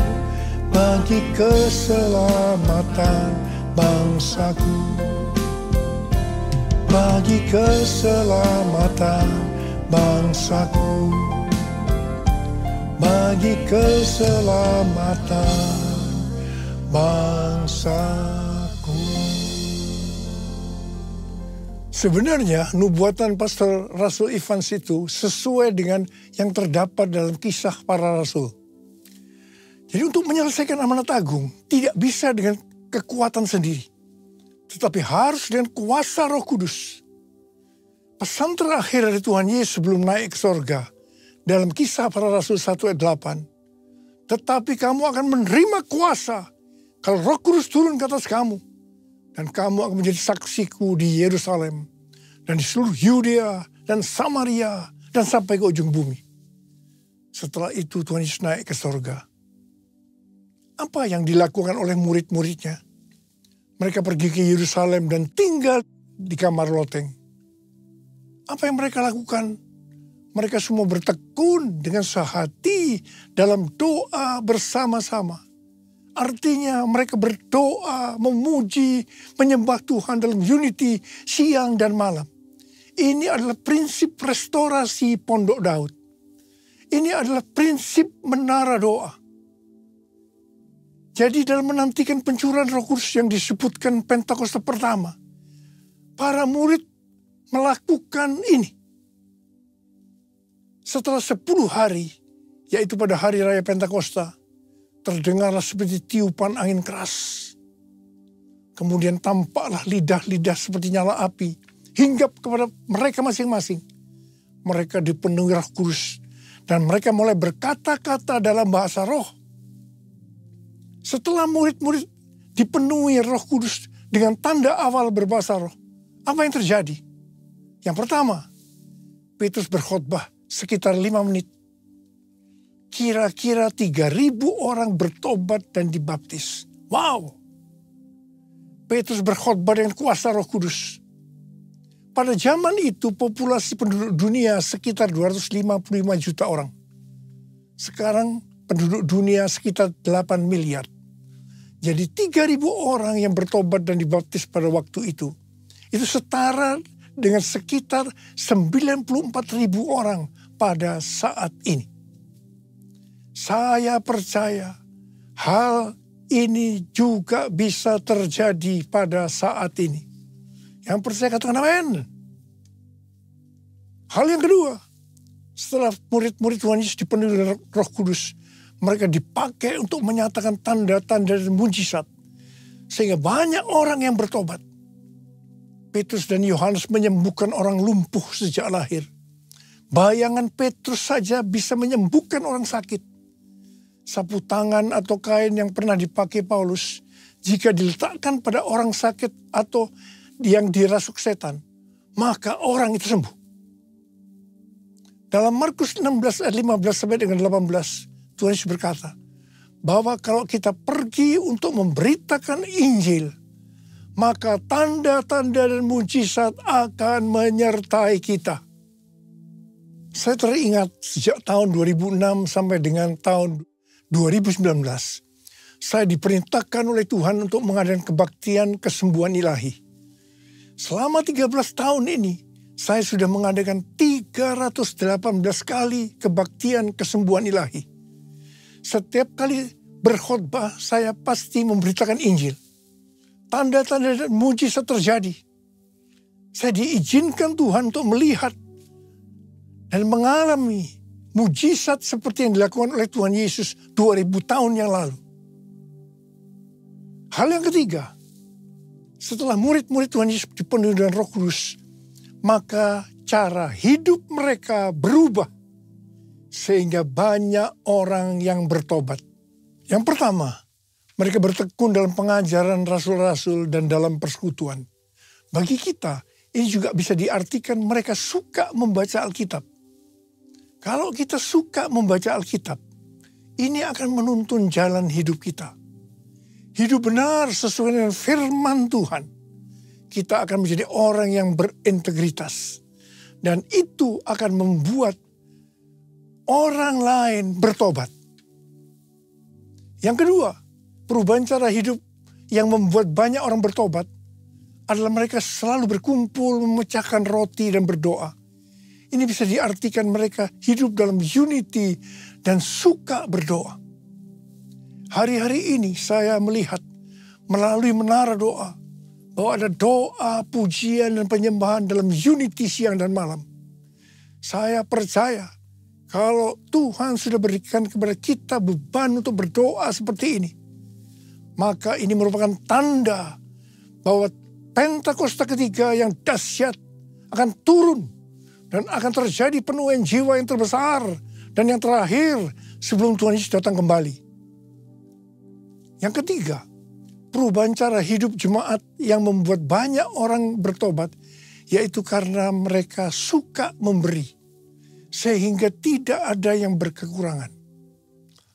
bagi keselamatan bangsaku. Bagi keselamatan bangsaku. Bagi keselamatan bangsaku. Sebenarnya nubuatan Pastor Russell Evans itu sesuai dengan yang terdapat dalam Kisah Para Rasul. Jadi untuk menyelesaikan amanat agung tidak bisa dengan kekuatan sendiri, tetapi harus dengan kuasa Roh Kudus. Pesan terakhir dari Tuhan Yesus sebelum naik ke sorga dalam Kisah Para Rasul 1 ayat 8. Tetapi kamu akan menerima kuasa kalau Roh Kudus turun ke atas kamu. Dan kamu akan menjadi saksiku di Yerusalem dan di seluruh Yudea dan Samaria dan sampai ke ujung bumi. Setelah itu Tuhan Yesus naik ke sorga. Apa yang dilakukan oleh murid-muridnya? Mereka pergi ke Yerusalem dan tinggal di kamar loteng. Apa yang mereka lakukan? Mereka semua bertekun dengan sehati dalam doa bersama-sama. Artinya mereka berdoa, memuji, menyembah Tuhan dalam unity siang dan malam. Ini adalah prinsip restorasi Pondok Daud. Ini adalah prinsip menara doa. Jadi dalam menantikan pencurahan Roh Kudus yang disebutkan Pentakosta pertama, para murid melakukan ini. Setelah 10 hari, yaitu pada hari raya Pentakosta, terdengarlah seperti tiupan angin keras. Kemudian tampaklah lidah-lidah seperti nyala api, hinggap kepada mereka masing-masing. Mereka dipenuhi Roh Kudus, dan mereka mulai berkata-kata dalam bahasa roh. Setelah murid-murid dipenuhi Roh Kudus dengan tanda awal berbahasa roh, apa yang terjadi? Yang pertama, Petrus berkhotbah sekitar 5 menit. Kira-kira 3.000 orang bertobat dan dibaptis. Wow! Petrus berkhotbah dengan kuasa Roh Kudus. Pada zaman itu populasi penduduk dunia sekitar 255 juta orang. Sekarang penduduk dunia sekitar 8 miliar. Jadi 3.000 orang yang bertobat dan dibaptis pada waktu itu. Itu setara dengan sekitar 94.000 orang pada saat ini. Saya percaya hal ini juga bisa terjadi pada saat ini. Yang percaya katakan amin. Hal yang kedua, setelah murid-murid Tuhan Yesus dipenuhi dengan Roh Kudus, mereka dipakai untuk menyatakan tanda-tanda dan mujizat. Sehingga banyak orang yang bertobat. Petrus dan Yohanes menyembuhkan orang lumpuh sejak lahir. Bayangan Petrus saja bisa menyembuhkan orang sakit. Sapu tangan atau kain yang pernah dipakai Paulus, jika diletakkan pada orang sakit atau yang dirasuk setan, maka orang itu sembuh. Dalam Markus 16 ayat 15 sampai dengan 18, Tuhan Yesus berkata, bahwa kalau kita pergi untuk memberitakan Injil, maka tanda-tanda dan mujizat akan menyertai kita. Saya teringat sejak tahun 2006 sampai dengan tahun 2019, saya diperintahkan oleh Tuhan untuk mengadakan kebaktian kesembuhan ilahi. Selama 13 tahun ini, saya sudah mengadakan 318 kali kebaktian kesembuhan ilahi. Setiap kali berkhotbah, saya pasti memberitakan Injil. Tanda-tanda dan mujizat terjadi. Saya diizinkan Tuhan untuk melihat dan mengalami mujizat seperti yang dilakukan oleh Tuhan Yesus 2000 tahun yang lalu. Hal yang ketiga, setelah murid-murid Tuhan Yesus dipenuhi dengan Roh Kudus, maka cara hidup mereka berubah sehingga banyak orang yang bertobat. Yang pertama, mereka bertekun dalam pengajaran rasul-rasul dan dalam persekutuan. Bagi kita, ini juga bisa diartikan mereka suka membaca Alkitab. Kalau kita suka membaca Alkitab, ini akan menuntun jalan hidup kita. Hidup benar sesuai dengan firman Tuhan. Kita akan menjadi orang yang berintegritas. Dan itu akan membuat orang lain bertobat. Yang kedua, perubahan cara hidup yang membuat banyak orang bertobat adalah mereka selalu berkumpul, memecahkan roti dan berdoa. Ini bisa diartikan mereka hidup dalam unity dan suka berdoa. Hari-hari ini saya melihat melalui menara doa bahwa ada doa, pujian, dan penyembahan dalam unity siang dan malam. Saya percaya kalau Tuhan sudah berikan kepada kita beban untuk berdoa seperti ini, maka ini merupakan tanda bahwa Pentakosta ketiga yang dahsyat akan turun. Dan akan terjadi penuaian jiwa yang terbesar dan yang terakhir sebelum Tuhan Yesus datang kembali. Yang ketiga, perubahan cara hidup jemaat yang membuat banyak orang bertobat, yaitu karena mereka suka memberi, sehingga tidak ada yang berkekurangan.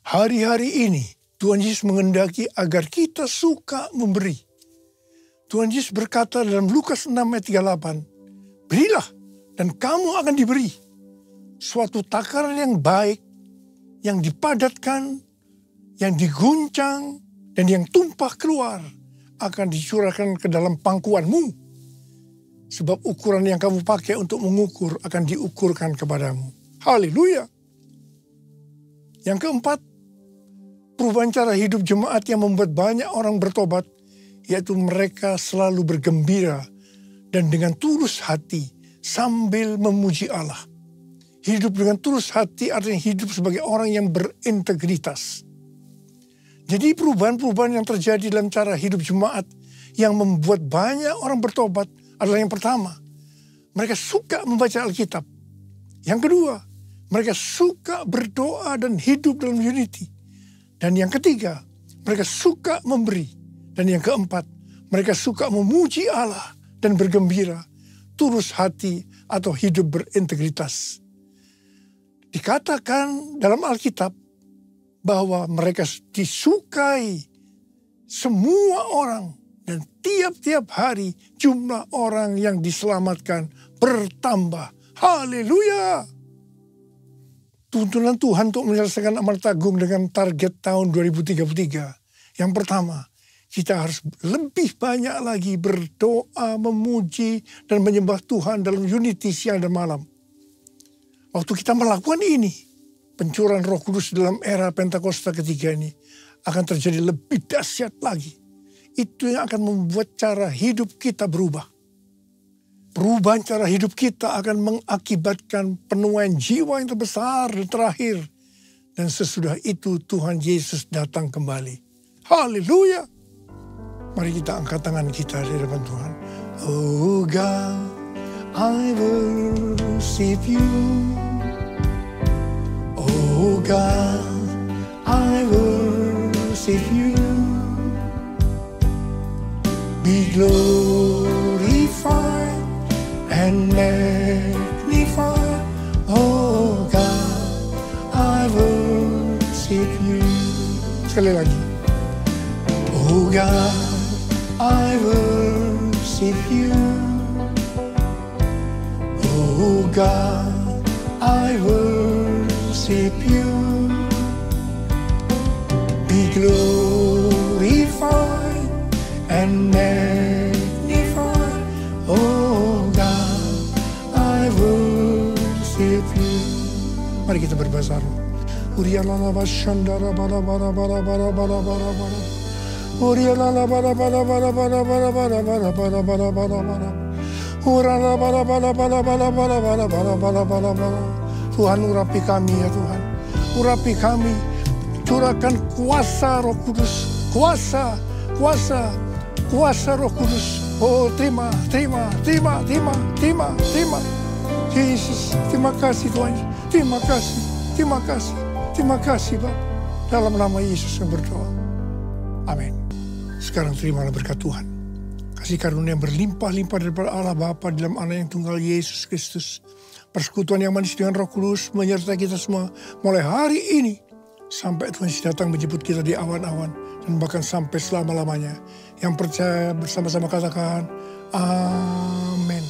Hari-hari ini, Tuhan Yesus menghendaki agar kita suka memberi. Tuhan Yesus berkata dalam Lukas 6 ayat 38, berilah dan kamu akan diberi. Suatu takaran yang baik, yang dipadatkan, yang diguncang, dan yang tumpah keluar akan dicurahkan ke dalam pangkuanmu. Sebab ukuran yang kamu pakai untuk mengukur akan diukurkan kepadamu. Haleluya. Yang keempat, perubahan cara hidup jemaat yang membuat banyak orang bertobat, yaitu mereka selalu bergembira dan dengan tulus hati sambil memuji Allah. Hidup dengan tulus hati artinya hidup sebagai orang yang berintegritas. Jadi perubahan-perubahan yang terjadi dalam cara hidup jemaat yang membuat banyak orang bertobat adalah yang pertama, mereka suka membaca Alkitab. Yang kedua, mereka suka berdoa dan hidup dalam unity. Dan yang ketiga, mereka suka memberi. Dan yang keempat, mereka suka memuji Allah dan bergembira, tulus hati atau hidup berintegritas. Dikatakan dalam Alkitab bahwa mereka disukai semua orang dan tiap-tiap hari jumlah orang yang diselamatkan bertambah. Haleluya! Tuntunan Tuhan untuk menyelesaikan amanat agung dengan target tahun 2033. Yang pertama, kita harus lebih banyak lagi berdoa, memuji, dan menyembah Tuhan dalam unity siang dan malam. Waktu kita melakukan ini, pencurahan Roh Kudus dalam era Pentakosta ketiga ini akan terjadi lebih dahsyat lagi. Itu yang akan membuat cara hidup kita berubah. Perubahan cara hidup kita akan mengakibatkan penuaian jiwa yang terbesar dan terakhir. Dan sesudah itu Tuhan Yesus datang kembali. Haleluya! Mari kita angkat tangan kita di depan Tuhan. Oh God, I worship you. Oh God, I worship you. Be glorified and magnified. Oh God, I worship you. Sekali lagi. Oh God, I worship you. Oh God, I worship you. Be glorified and magnified. Oh God, I worship you. Mari kita berbahasa roh. Urialala bashandara bara bara bara bara bara bara bara. Urialala bara bara bara bara bara bara bara bara bara bara bara. Urala bara bara bara bara bara bara bara bara bara bara. Tuhan urapi kami ya Tuhan. Urapi kami. Curahkan kuasa Roh Kudus. Kuasa, kuasa, kuasa Roh Kudus. Oh terima, terima, terima, terima, terima, terima. Yesus, terima kasih Tuhan. Terima kasih, terima kasih, terima kasih Bapa. Dalam nama Yesus yang berdoa. Amin. Sekarang terimalah berkat Tuhan. Kasih karunia yang berlimpah-limpah daripada Allah Bapa dalam Anak yang tunggal Yesus Kristus. Persekutuan yang manis dengan Roh Kudus menyertai kita semua mulai hari ini. Sampai Tuhan Yesus datang menjemput kita di awan-awan. Dan bahkan sampai selama-lamanya. Yang percaya bersama-sama katakan, amin.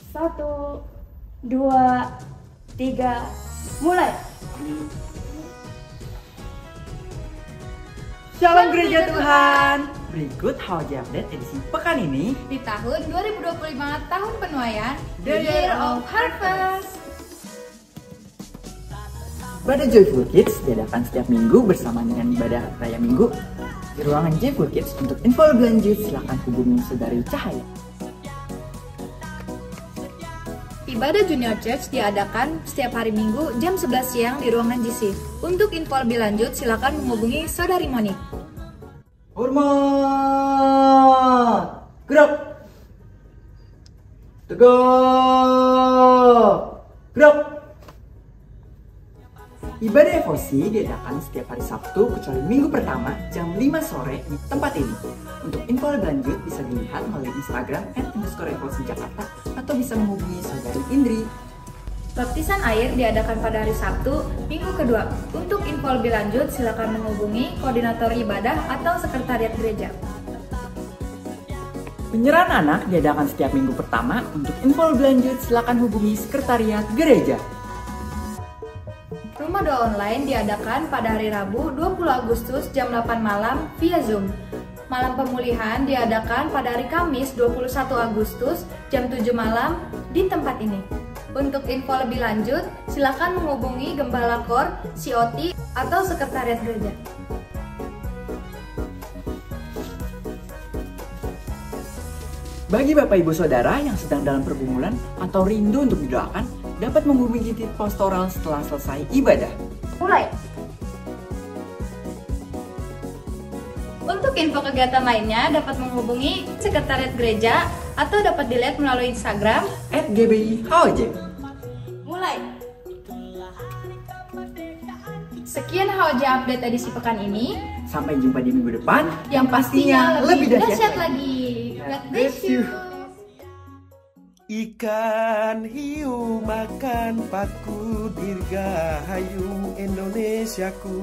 Satu, dua, tiga, mulai. Shalom Gereja Tuhan. Berikut HOJ Update edisi pekan ini di tahun 2025, tahun penuaian, The Year of Harvest. Ibadah Joyful Kids diadakan setiap minggu bersama dengan ibadah Raya Minggu di ruangan Joyful Kids. Untuk info lebih lanjut silakan hubungi Saudari Cahaya. Ibadah Junior Church diadakan setiap hari Minggu jam 11 siang di ruangan GC. Untuk info lebih lanjut, silakan menghubungi Saudari Monik. Hormat! Gerak! Tegak! Gerak! Ibadah evosi diadakan setiap hari Sabtu kecuali minggu pertama jam 5 sore di tempat ini. Untuk info lebih lanjut bisa dilihat melalui Instagram @_evosi_jakarta atau bisa menghubungi Saudari Indri. Baptisan air diadakan pada hari Sabtu, minggu kedua. Untuk info lebih lanjut, silakan menghubungi koordinator ibadah atau sekretariat gereja. Penyerahan anak diadakan setiap minggu pertama. Untuk info lebih lanjut silakan hubungi sekretariat gereja. Rumah doa online diadakan pada hari Rabu 20 Agustus jam 8 malam via Zoom. Malam pemulihan diadakan pada hari Kamis 21 Agustus jam 7 malam di tempat ini. Untuk info lebih lanjut, silakan menghubungi Gembala Kor, COT, atau sekretariat gereja. Bagi Bapak Ibu Saudara yang sedang dalam pergumulan atau rindu untuk didoakan, dapat menghubungi titik pastoral setelah selesai ibadah. Mulai! Untuk info kegiatan lainnya dapat menghubungi sekretariat gereja atau dapat dilihat melalui Instagram @GBI-HOJ. Mulai! Sekian HOJ Update edisi pekan ini. Sampai jumpa di minggu depan Yang pastinya lebih dahsyat lagi. lagi. God bless you. Ikan hiu makan paku dirgahayu Indonesiaku.